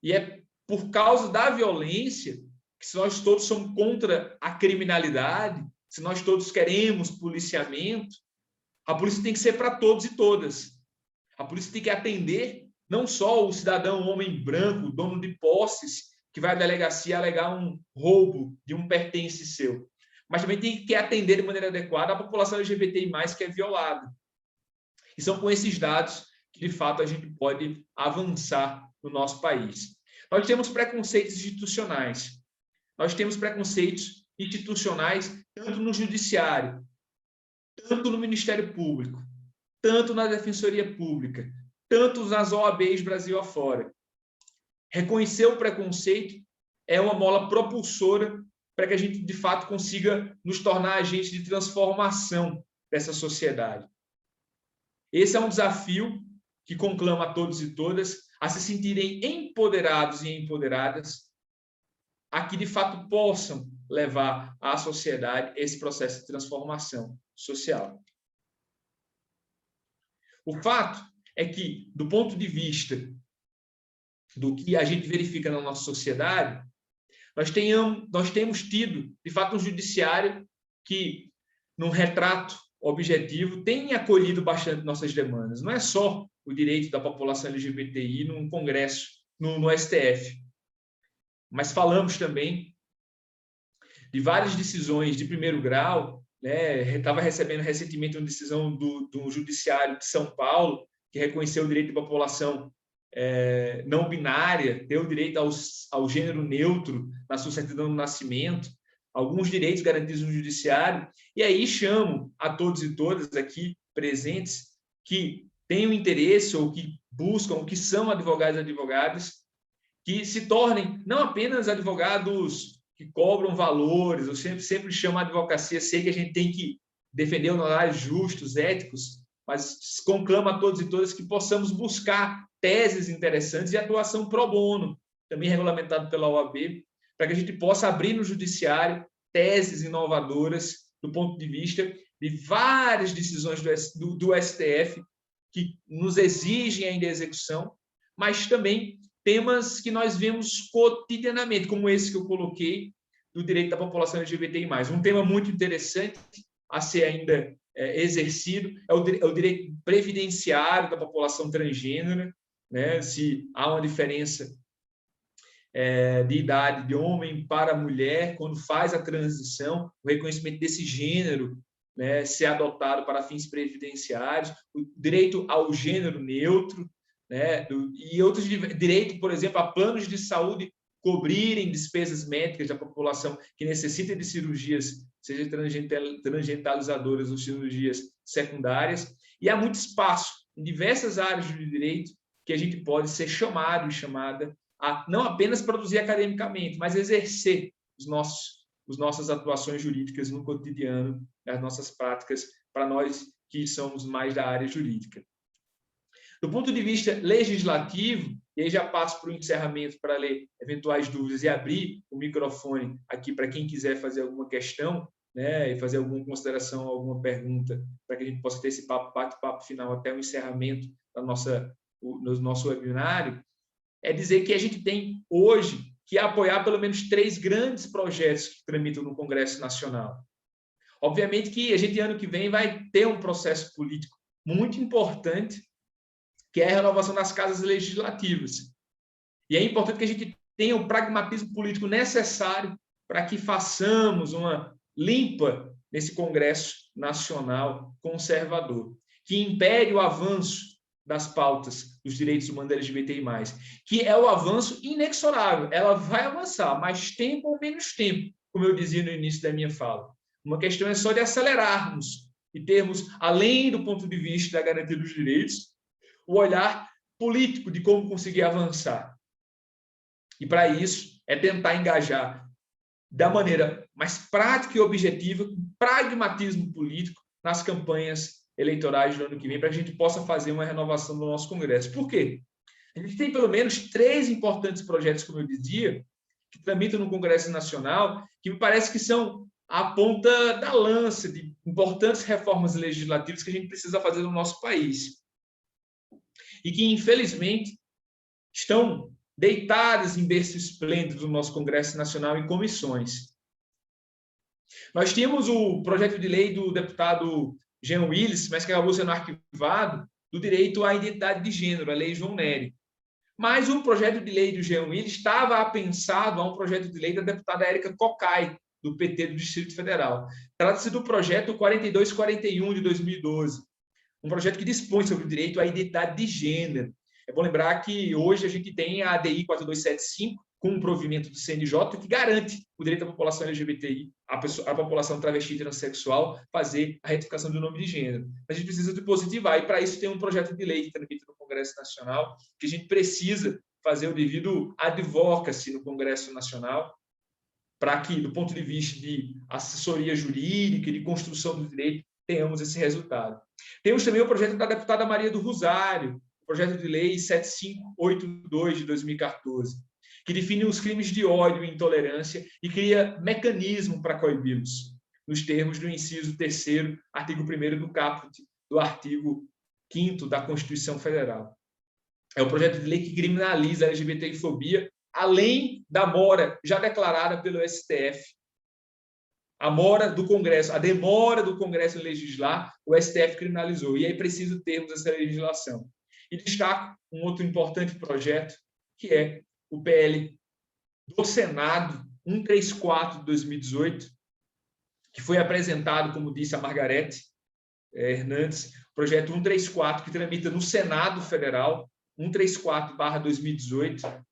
E é por causa da violência que, se nós todos somos contra a criminalidade, se nós todos queremos policiamento, a polícia tem que ser para todos e todas. A polícia tem que atender não só o cidadão homem branco, dono de posses, que vai à delegacia alegar um roubo de um pertence seu, mas também tem que atender de maneira adequada a população LGBTI+, que é violada. E são com esses dados que, de fato, a gente pode avançar no nosso país. Nós temos preconceitos institucionais. Nós temos preconceitos institucionais tanto no judiciário, tanto no Ministério Público, tanto na Defensoria Pública, tanto nas OABs Brasil afora. Reconhecer o preconceito é uma mola propulsora para que a gente, de fato, consiga nos tornar agentes de transformação dessa sociedade. Esse é um desafio que conclama a todos e todas a se sentirem empoderados e empoderadas, a que, de fato, possam levar à sociedade esse processo de transformação social. O fato é que, do ponto de vista do que a gente verifica na nossa sociedade, nós temos tido, de fato, um judiciário que, num retrato objetivo, tem acolhido bastante nossas demandas. Não é só o direito da população LGBTI num congresso, no STF, mas falamos também de várias decisões de primeiro grau, né? Estava recebendo recentemente uma decisão do Judiciário de São Paulo, que reconheceu o direito da população não binária, ter o direito ao gênero neutro na sua certidão de nascimento, alguns direitos garantidos no judiciário, e aí chamo a todos e todas aqui presentes que tenham interesse ou que buscam, ou que são advogados e advogadas, que se tornem não apenas advogados que cobram valores. Eu sempre chamo a advocacia, sei que a gente tem que defender honorários justos, éticos, mas conclamo a todos e todas que possamos buscar teses interessantes e atuação pro bono, também regulamentado pela OAB, para que a gente possa abrir no judiciário teses inovadoras do ponto de vista de várias decisões do STF que nos exigem ainda a execução, mas também temas que nós vemos cotidianamente, como esse que eu coloquei, do direito da população LGBTI+. Um tema muito interessante a ser ainda exercido é o direito previdenciário da população transgênero, né? Se há uma diferença de idade de homem para mulher, quando faz a transição, o reconhecimento desse gênero, né, ser adotado para fins previdenciários, o direito ao gênero neutro, né, e outros direitos, por exemplo, a planos de saúde cobrirem despesas médicas da população que necessita de cirurgias, seja transgenitalizadoras ou cirurgias secundárias, e há muito espaço em diversas áreas do direito que a gente pode ser chamado e chamada a não apenas produzir academicamente, mas exercer as nossas atuações jurídicas no cotidiano, as nossas práticas, para nós que somos mais da área jurídica. Do ponto de vista legislativo, e aí já passo para o encerramento para ler eventuais dúvidas e abrir o microfone aqui para quem quiser fazer alguma questão, né, e fazer alguma consideração, alguma pergunta, para que a gente possa ter esse bate-papo final até o encerramento do nosso webinário, é dizer que a gente tem hoje que apoiar pelo menos 3 grandes projetos que tramitam no Congresso Nacional. Obviamente que a gente, ano que vem, vai ter um processo político muito importante, que é a renovação das casas legislativas. E é importante que a gente tenha o pragmatismo político necessário para que façamos uma limpa nesse Congresso Nacional conservador, que impede o avanço das pautas dos direitos humanos LGBTI+, que é o avanço inexorável. Ela vai avançar, mais tempo ou menos tempo, como eu dizia no início da minha fala. Uma questão é só de acelerarmos e termos, além do ponto de vista da garantia dos direitos, o olhar político de como conseguir avançar. E, para isso, é tentar engajar da maneira mais prática e objetiva, com pragmatismo político, nas campanhas eleitorais do ano que vem, para que a gente possa fazer uma renovação do nosso Congresso. Por quê? A gente tem pelo menos 3 importantes projetos, como eu dizia, que tramitam no Congresso Nacional, que me parece que são a ponta da lança de importantes reformas legislativas que a gente precisa fazer no nosso país. E que, infelizmente, estão deitadas em berço esplêndido do nosso Congresso Nacional em comissões. Nós tínhamos o projeto de lei do deputado Jean Willis, mas que acabou sendo arquivado, do direito à identidade de gênero, a Lei João Nery. Mas o projeto de lei do Jean Willis estava apensado a um projeto de lei da deputada Érica Cocai, do PT do Distrito Federal. Trata-se do projeto 4241 de 2012, um projeto que dispõe sobre o direito à identidade de gênero. É bom lembrar que hoje a gente tem a ADI 4275, com um provimento do CNJ, que garante o direito da população LGBTI, a população travesti e transexual, fazer a retificação do nome de gênero. A gente precisa de positivar, e para isso tem um projeto de lei que tramita no Congresso Nacional, que a gente precisa fazer o devido advocacy no Congresso Nacional, para que, do ponto de vista de assessoria jurídica e de construção do direito, tenhamos esse resultado. Temos também o projeto da deputada Maria do Rosário, o projeto de lei 7582 de 2014, que define os crimes de ódio e intolerância e cria mecanismo para coibi-los, nos termos do inciso 3º, artigo 1º do caput do artigo 5º da Constituição Federal. É o projeto de lei que criminaliza a LGBTI-fobia, além da mora já declarada pelo STF. A mora do Congresso, a demora do Congresso em legislar, o STF criminalizou, e é preciso termos essa legislação. E destaco um outro importante projeto, que é o PL do Senado 134 de 2018, que foi apresentado, como disse a Margarete Hernandes, projeto 134, que tramita no Senado Federal, 134/2018,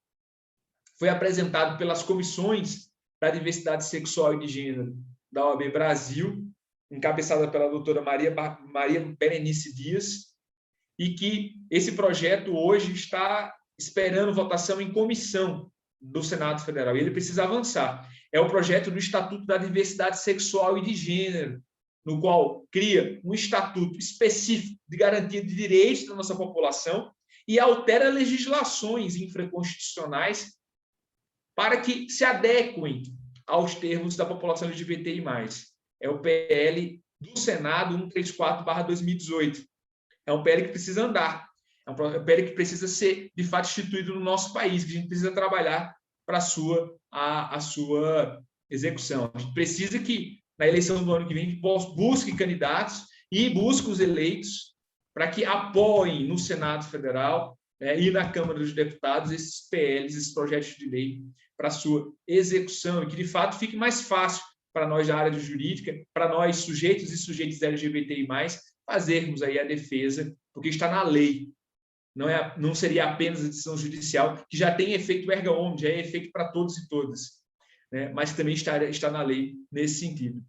foi apresentado pelas comissões da diversidade sexual e de gênero da OAB Brasil, encabeçada pela doutora Maria Berenice Dias, e que esse projeto hoje está esperando votação em comissão do Senado Federal, e ele precisa avançar. É o projeto do Estatuto da Diversidade Sexual e de Gênero, no qual cria um estatuto específico de garantia de direitos da nossa população e altera legislações infraconstitucionais para que se adequem aos termos da população LGBTI+. É o PL do Senado 134/2018. É um PL que precisa andar. É um PL que precisa ser, de fato, instituído no nosso país, que a gente precisa trabalhar para a sua execução. A gente precisa que, na eleição do ano que vem, a gente busque candidatos e busque os eleitos para que apoiem no Senado Federal, né, e na Câmara dos Deputados esses PLs, esses projetos de lei, para a sua execução, e que, de fato, fique mais fácil para nós da área jurídica, para nós, sujeitos e sujeitos LGBTI+, fazermos aí a defesa, porque está na lei. Não seria apenas a decisão judicial, que já tem efeito erga omnes, já é efeito para todos e todas, né? Mas também está na lei nesse sentido.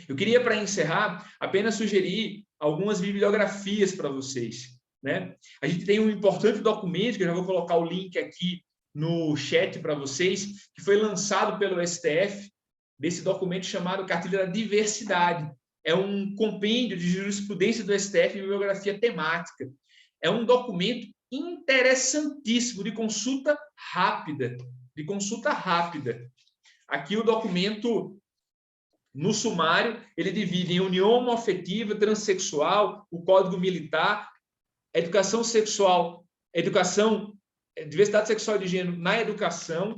Eu queria, para encerrar, apenas sugerir algumas bibliografias para vocês, né? A gente tem um importante documento, que eu já vou colocar o link aqui no chat para vocês, que foi lançado pelo STF, desse documento chamado Cartilha da Diversidade. É um compêndio de jurisprudência do STF em bibliografia temática, é um documento interessantíssimo de consulta rápida. Aqui o documento, no sumário, ele divide em união homoafetiva, transexual, o Código Militar, educação sexual, diversidade sexual e de gênero na educação,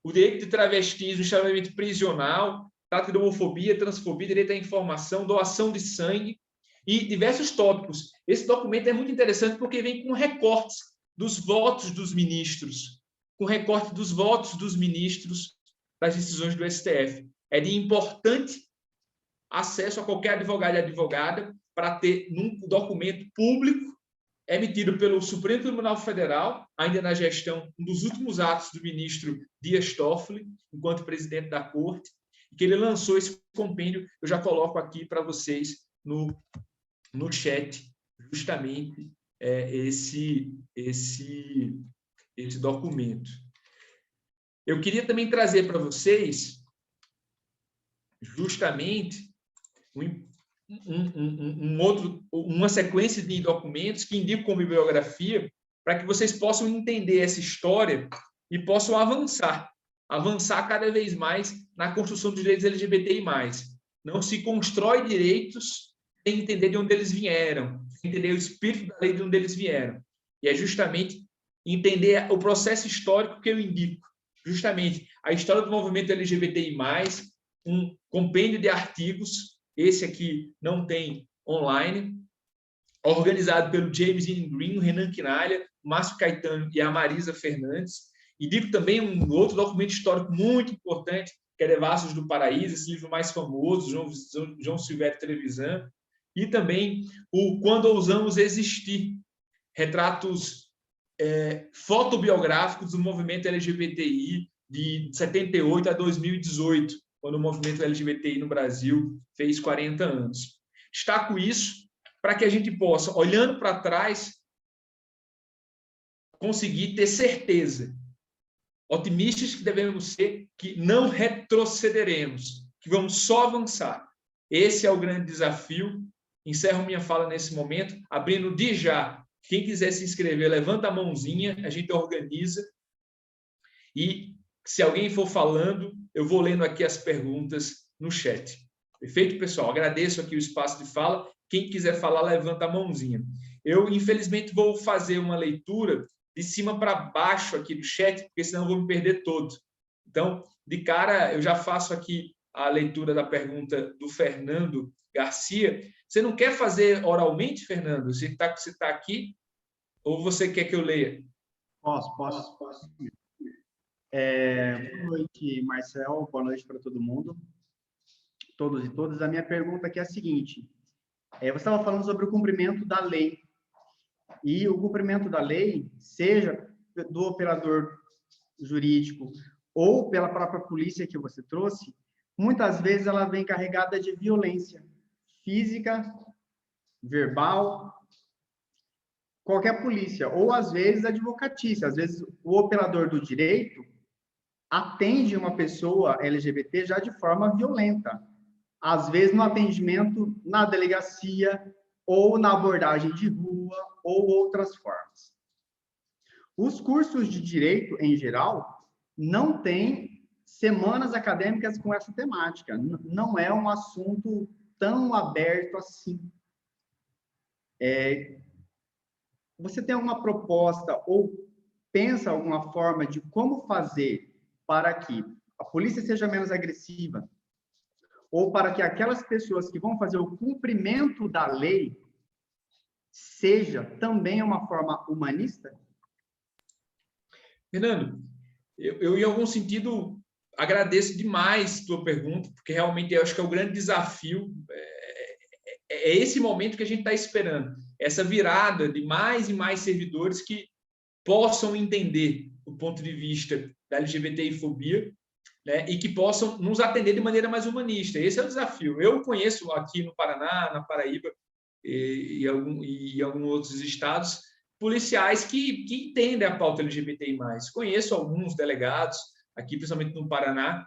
o direito de travestis, o enxaveamento prisional, trata de homofobia, transfobia, direito à informação, doação de sangue e diversos tópicos. Esse documento é muito interessante porque vem com recortes dos votos dos ministros, das decisões do STF. É de importante acesso a qualquer advogado e advogada para ter um documento público emitido pelo Supremo Tribunal Federal, ainda na gestão, um dos últimos atos do ministro Dias Toffoli, enquanto presidente da Corte, que ele lançou esse compêndio. Eu já coloco aqui para vocês no chat, justamente esse documento. Eu queria também trazer para vocês, justamente, uma sequência de documentos que indicam como bibliografia, para que vocês possam entender essa história e possam avançar cada vez mais na construção dos direitos LGBTI+. Não se constrói direitos sem entender de onde eles vieram, sem entender o espírito da lei de onde eles vieram. E é justamente entender o processo histórico que eu indico. Justamente a história do movimento LGBTI+, um compêndio de artigos, esse aqui não tem online, organizado pelo James Ian Green, o Renan Quinalha, o Márcio Caetano e a Marisa Fernandes. E digo também um outro documento histórico muito importante, que é Devassos do Paraíso, esse livro mais famoso, João Silvério Trevisan, e também o Quando Ousamos Existir, retratos fotobiográficos do movimento LGBTI de 78 a 2018, quando o movimento LGBTI no Brasil fez 40 anos. Destaco isso para que a gente possa, olhando para trás, conseguir ter certeza, otimistas que devemos ser, que não retrocederemos, que vamos só avançar. Esse é o grande desafio. Encerro minha fala nesse momento, abrindo de já. Quem quiser se inscrever, levanta a mãozinha, a gente organiza. E, se alguém for falando, eu vou lendo aqui as perguntas no chat. Perfeito, pessoal? Agradeço aqui o espaço de fala. Quem quiser falar, levanta a mãozinha. Eu, infelizmente, vou fazer uma leitura de cima para baixo aqui do chat, porque senão eu vou me perder todo. Então, de cara, eu já faço aqui a leitura da pergunta do Fernando Garcia. Você não quer fazer oralmente, Fernando? Você está aqui? Ou você quer que eu leia? Posso. Boa noite, Marcel. Boa noite para todo mundo. Todos e todas. A minha pergunta aqui é a seguinte. Você estava falando sobre o cumprimento da lei. E o cumprimento da lei, seja do operador jurídico ou pela própria polícia que você trouxe, muitas vezes ela vem carregada de violência física, verbal, qualquer polícia, ou às vezes advocatícia. Às vezes o operador do direito atende uma pessoa LGBT já de forma violenta. Às vezes no atendimento na delegacia ou na abordagem de rua ou outras formas. Os cursos de direito, em geral, não têm semanas acadêmicas com essa temática. Não é um assunto tão aberto assim. Você tem alguma proposta ou pensa alguma forma de como fazer para que a polícia seja menos agressiva ou para que aquelas pessoas que vão fazer o cumprimento da lei seja também uma forma humanista? Fernando, eu em algum sentido agradeço demais a tua pergunta, porque realmente eu acho que é o grande desafio, é esse momento que a gente está esperando, essa virada de mais e mais servidores que possam entender o ponto de vista da LGBTI-fobia, né, e que possam nos atender de maneira mais humanista. Esse é o desafio. Eu conheço aqui no Paraná, na Paraíba e alguns outros estados, policiais que entendem a pauta LGBTI+. Conheço alguns delegados, aqui principalmente no Paraná,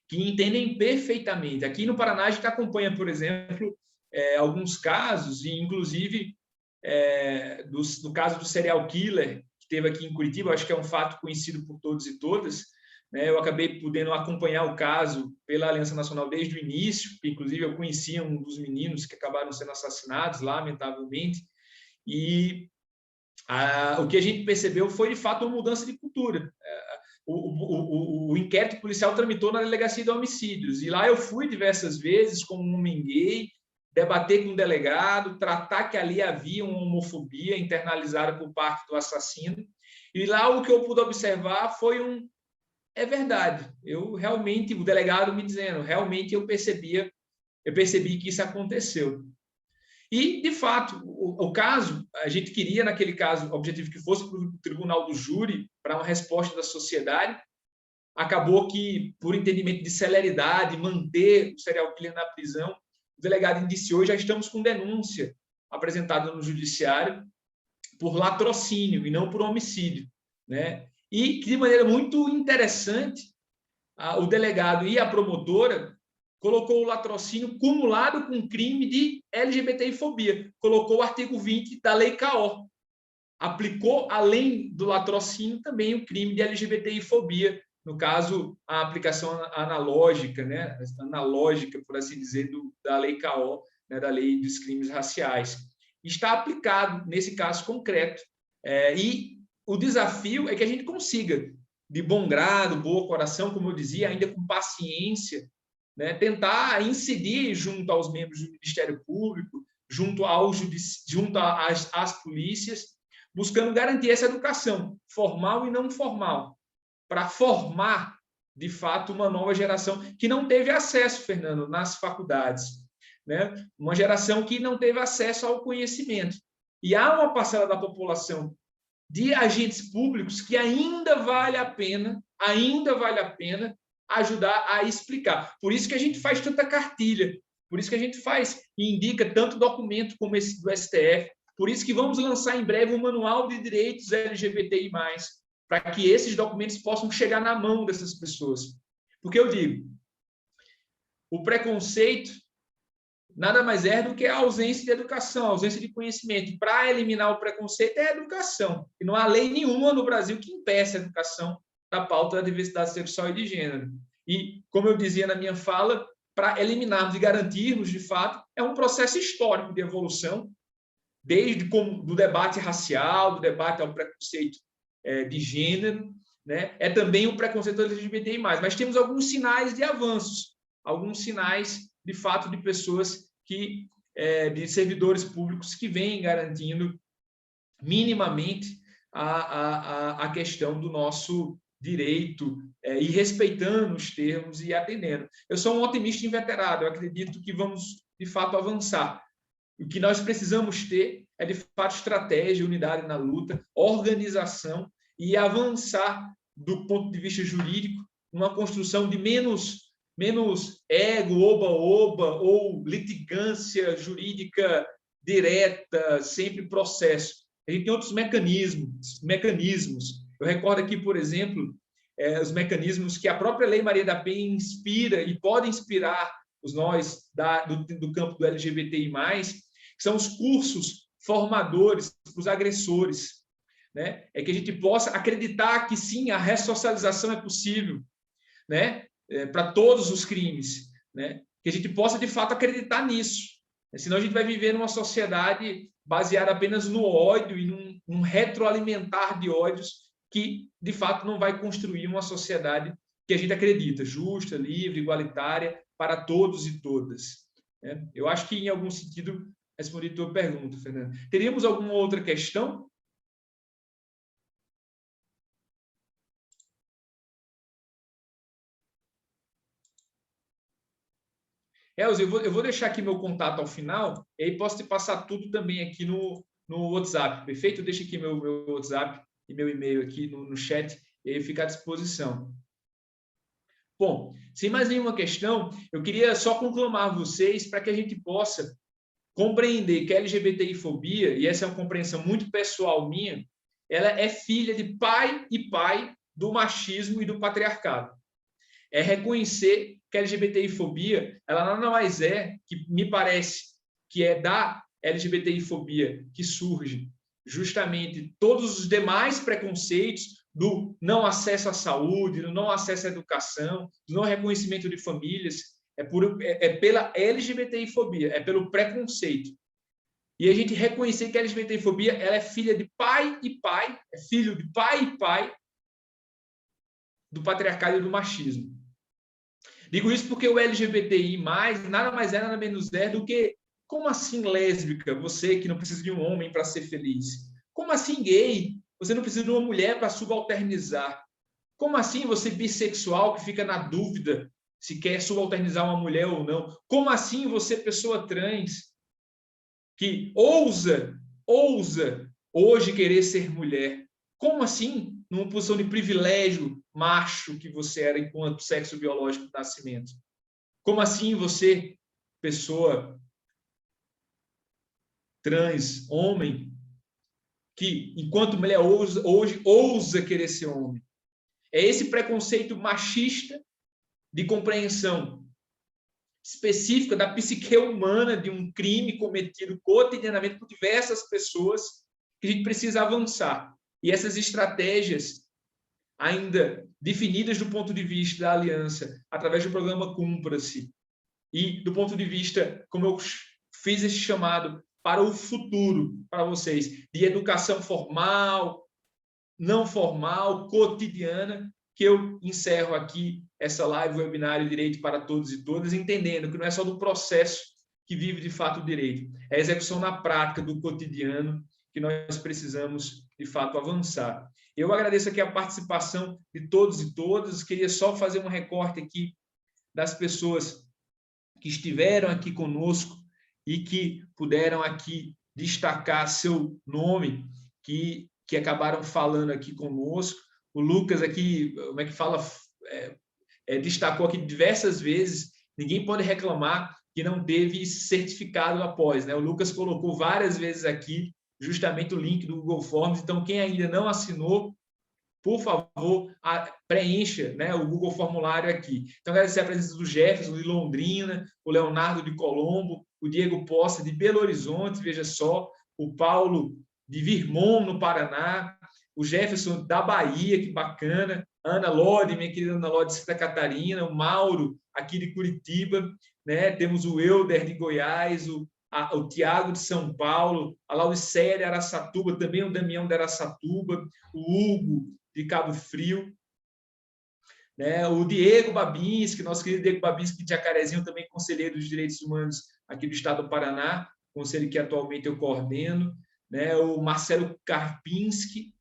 que entendem perfeitamente. Aqui no Paraná a gente acompanha, por exemplo, alguns casos, e inclusive do caso do serial killer, que teve aqui em Curitiba, acho que é um fato conhecido por todos e todas, né? Eu acabei podendo acompanhar o caso pela Aliança Nacional desde o início, inclusive eu conhecia um dos meninos que acabaram sendo assassinados, lamentavelmente, e o que a gente percebeu foi, de fato, uma mudança de cultura. O inquérito policial tramitou na Delegacia de Homicídios, e lá eu fui diversas vezes como um homem gay, debater com o delegado, tratar que ali havia uma homofobia internalizada por parte do assassino, e lá o que eu pude observar foi é verdade, eu realmente, o delegado me dizendo, realmente eu percebi que isso aconteceu. E, de fato, o caso, a gente queria, naquele caso, o objetivo que fosse para o tribunal do júri, para uma resposta da sociedade, acabou que, por entendimento de celeridade, manter o serial killer na prisão, o delegado indiciou e já estamos com denúncia apresentada no judiciário por latrocínio e não por homicídio, né? E que, de maneira muito interessante, o delegado e a promotora colocou o latrocínio cumulado com crime de LGBTI-fobia, colocou o artigo 20 da Lei CAO, aplicou, além do latrocínio, também o crime de LGBTI-fobia, no caso, a aplicação analógica, né? Analógica, por assim dizer, da Lei CAO, né? Da Lei dos Crimes Raciais. Está aplicado nesse caso concreto. E o desafio é que a gente consiga, de bom grado, boa coração, como eu dizia, ainda com paciência, né, tentar incidir junto aos membros do Ministério Público, junto às polícias, buscando garantir essa educação, formal e não formal, para formar, de fato, uma nova geração que não teve acesso, Fernando, nas faculdades, né? Uma geração que não teve acesso ao conhecimento. E há uma parcela da população de agentes públicos que ainda vale a pena ajudar a explicar. Por isso que a gente faz tanta cartilha, por isso que a gente faz e indica tanto documento como esse do STF, por isso que vamos lançar em breve um manual de direitos LGBTI+, para que esses documentos possam chegar na mão dessas pessoas. Porque eu digo, o preconceito nada mais é do que a ausência de educação, a ausência de conhecimento. E para eliminar o preconceito é a educação. E não há lei nenhuma no Brasil que impeça a educação da pauta da diversidade sexual e de gênero. E, como eu dizia na minha fala, para eliminarmos e garantirmos, de fato, é um processo histórico de evolução, desde do debate racial, do debate ao preconceito de gênero, né? É também o preconceito LGBTI+. Mas temos alguns sinais de avanços, alguns sinais, de fato, de pessoas de servidores públicos que vêm garantindo minimamente a questão do nosso direito e respeitando os termos e atendendo. Eu sou um otimista inveterado, eu acredito que vamos, de fato, avançar. O que nós precisamos ter é, de fato, estratégia, unidade na luta, organização e avançar do ponto de vista jurídico, uma construção de menos ego, oba-oba, ou litigância jurídica direta, sempre processo. A gente tem outros mecanismos. Eu recordo aqui, por exemplo, os mecanismos que a própria Lei Maria da Penha inspira e pode inspirar nós do campo do LGBTI+, que são os cursos formadores para os agressores, né? É que a gente possa acreditar que, sim, a ressocialização é possível, né? Para todos os crimes, né? Que a gente possa, de fato, acreditar nisso. Senão a gente vai viver numa sociedade baseada apenas no ódio e num retroalimentar de ódios que, de fato, não vai construir uma sociedade que a gente acredita, justa, livre, igualitária, para todos e todas. Eu acho que, em algum sentido, respondi a tua pergunta, Fernando. Teríamos alguma outra questão? Elza, eu vou deixar aqui meu contato ao final, e aí posso te passar tudo também aqui no WhatsApp, perfeito? Eu deixo aqui meu WhatsApp e meu e-mail aqui no chat, e aí fica à disposição. Bom, sem mais nenhuma questão, eu queria só conclamar vocês para que a gente possa compreender que a LGBTI-fobia, e essa é uma compreensão muito pessoal minha, ela é filha de pai e pai do machismo e do patriarcado. É reconhecer que a LGBTI-fobia, ela nada mais é, que me parece, que é dar LGBTI-fobia que surge justamente todos os demais preconceitos do não acesso à saúde, do não acesso à educação, do não reconhecimento de famílias, é pela LGBTI-fobia, é pelo preconceito. E a gente reconhecer que a LGBTI-fobia ela é filha de pai e pai, é filho de pai e pai do patriarcado e do machismo. Digo isso porque o LGBTI+, nada mais é, nada menos é do que, como assim lésbica, você que não precisa de um homem para ser feliz? Como assim gay? Você não precisa de uma mulher para subalternizar. Como assim você bissexual que fica na dúvida se quer subalternizar uma mulher ou não? Como assim você pessoa trans que ousa hoje querer ser mulher? Como assim numa posição de privilégio macho que você era enquanto sexo biológico de nascimento? Como assim você, pessoa trans, homem, que, enquanto mulher, hoje ousa querer ser homem? É esse preconceito machista de compreensão específica da psique humana de um crime cometido cotidianamente por diversas pessoas que a gente precisa avançar. E essas estratégias, ainda definidas do ponto de vista da aliança, através do programa Cumpra-se, e do ponto de vista, como eu fiz esse chamado, para o futuro, para vocês, de educação formal, não formal, cotidiana, que eu encerro aqui essa live, webinário Direito para Todos e Todas, entendendo que não é só do processo que vive de fato o direito, é a execução na prática do cotidiano que nós precisamos, de fato, avançar. Eu agradeço aqui a participação de todos e todas, queria só fazer um recorte aqui das pessoas que estiveram aqui conosco e que puderam aqui destacar seu nome, que acabaram falando aqui conosco. O Lucas aqui, como é que fala, destacou aqui diversas vezes, ninguém pode reclamar que não teve certificado após, né? O Lucas colocou várias vezes aqui justamente o link do Google Forms, então quem ainda não assinou, por favor, preencha, né, o Google Formulário aqui. Então, agradecer a presença do Jefferson de Londrina, o Leonardo de Colombo, o Diego Poça de Belo Horizonte, veja só, o Paulo de Virmont, no Paraná, o Jefferson da Bahia, que bacana, a Ana Lodi, minha querida Ana Lodi de Santa Catarina, o Mauro aqui de Curitiba, né? Temos o Euder de Goiás, o Tiago de São Paulo, a Lauricéia de Araçatuba, também o Damião de Araçatuba, o Hugo de Cabo Frio, né? O Diego Babinski, nosso querido Diego Babinski de Jacarezinho, também conselheiro dos direitos humanos aqui do estado do Paraná, conselho que atualmente eu coordeno, né? O Marcelo Karpinski,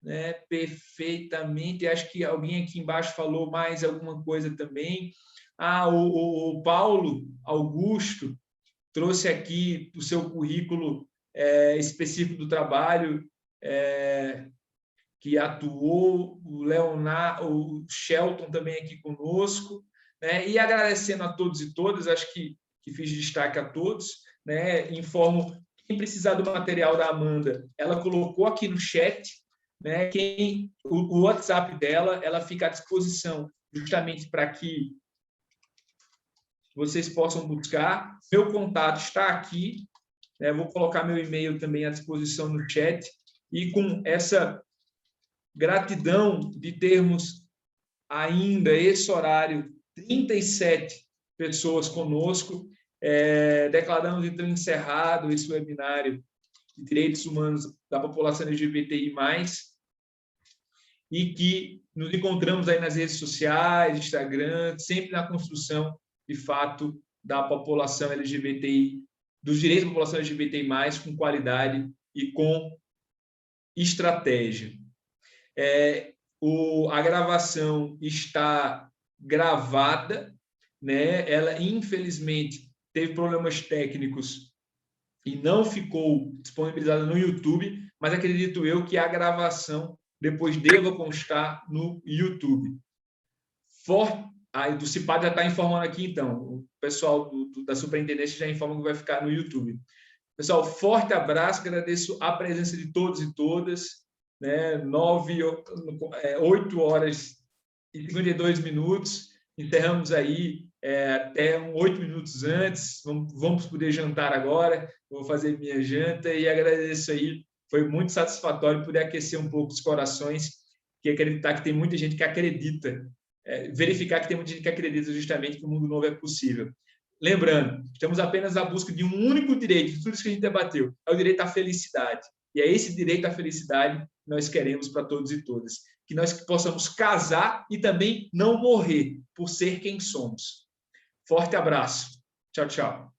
né? Perfeitamente, acho que alguém aqui embaixo falou mais alguma coisa também. O Paulo Augusto trouxe aqui o seu currículo específico do trabalho, que atuou, o Leonardo, o Shelton também aqui conosco, né? E agradecendo a todos e todas, acho que fiz destaque a todos, né? Informo, quem precisar do material da Amanda, ela colocou aqui no chat, né? O WhatsApp dela, ela fica à disposição justamente para que vocês possam buscar. Meu contato está aqui, né? Vou colocar meu e-mail também à disposição no chat, e com essa gratidão de termos ainda esse horário, 37 pessoas conosco, declaramos então encerrado esse webinário de direitos humanos da população LGBTI+, e que nos encontramos aí nas redes sociais, Instagram, sempre na construção, de fato, da população LGBTI, dos direitos da população LGBTI+, com qualidade e com estratégia. A gravação está gravada, né? Ela, infelizmente, teve problemas técnicos e não ficou disponibilizada no YouTube, mas acredito eu que a gravação depois deva constar no YouTube. Do CIPAD já está informando aqui, então. O pessoal da superintendência já informa que vai ficar no YouTube. Pessoal, forte abraço, agradeço a presença de todos e todas, né? 8 horas e 52 minutos. Encerramos aí até 8 minutos antes. Vamos poder jantar agora. Vou fazer minha janta e agradeço aí. Foi muito satisfatório poder aquecer um pouco os corações, que acreditar que tem muita gente que acredita, verificar que tem muita gente que acredita justamente que o mundo novo é possível. Lembrando, estamos apenas à busca de um único direito, de tudo isso que a gente debateu, é o direito à felicidade. E é esse direito à felicidade que nós queremos para todos e todas. Que nós possamos casar e também não morrer por ser quem somos. Forte abraço. Tchau, tchau.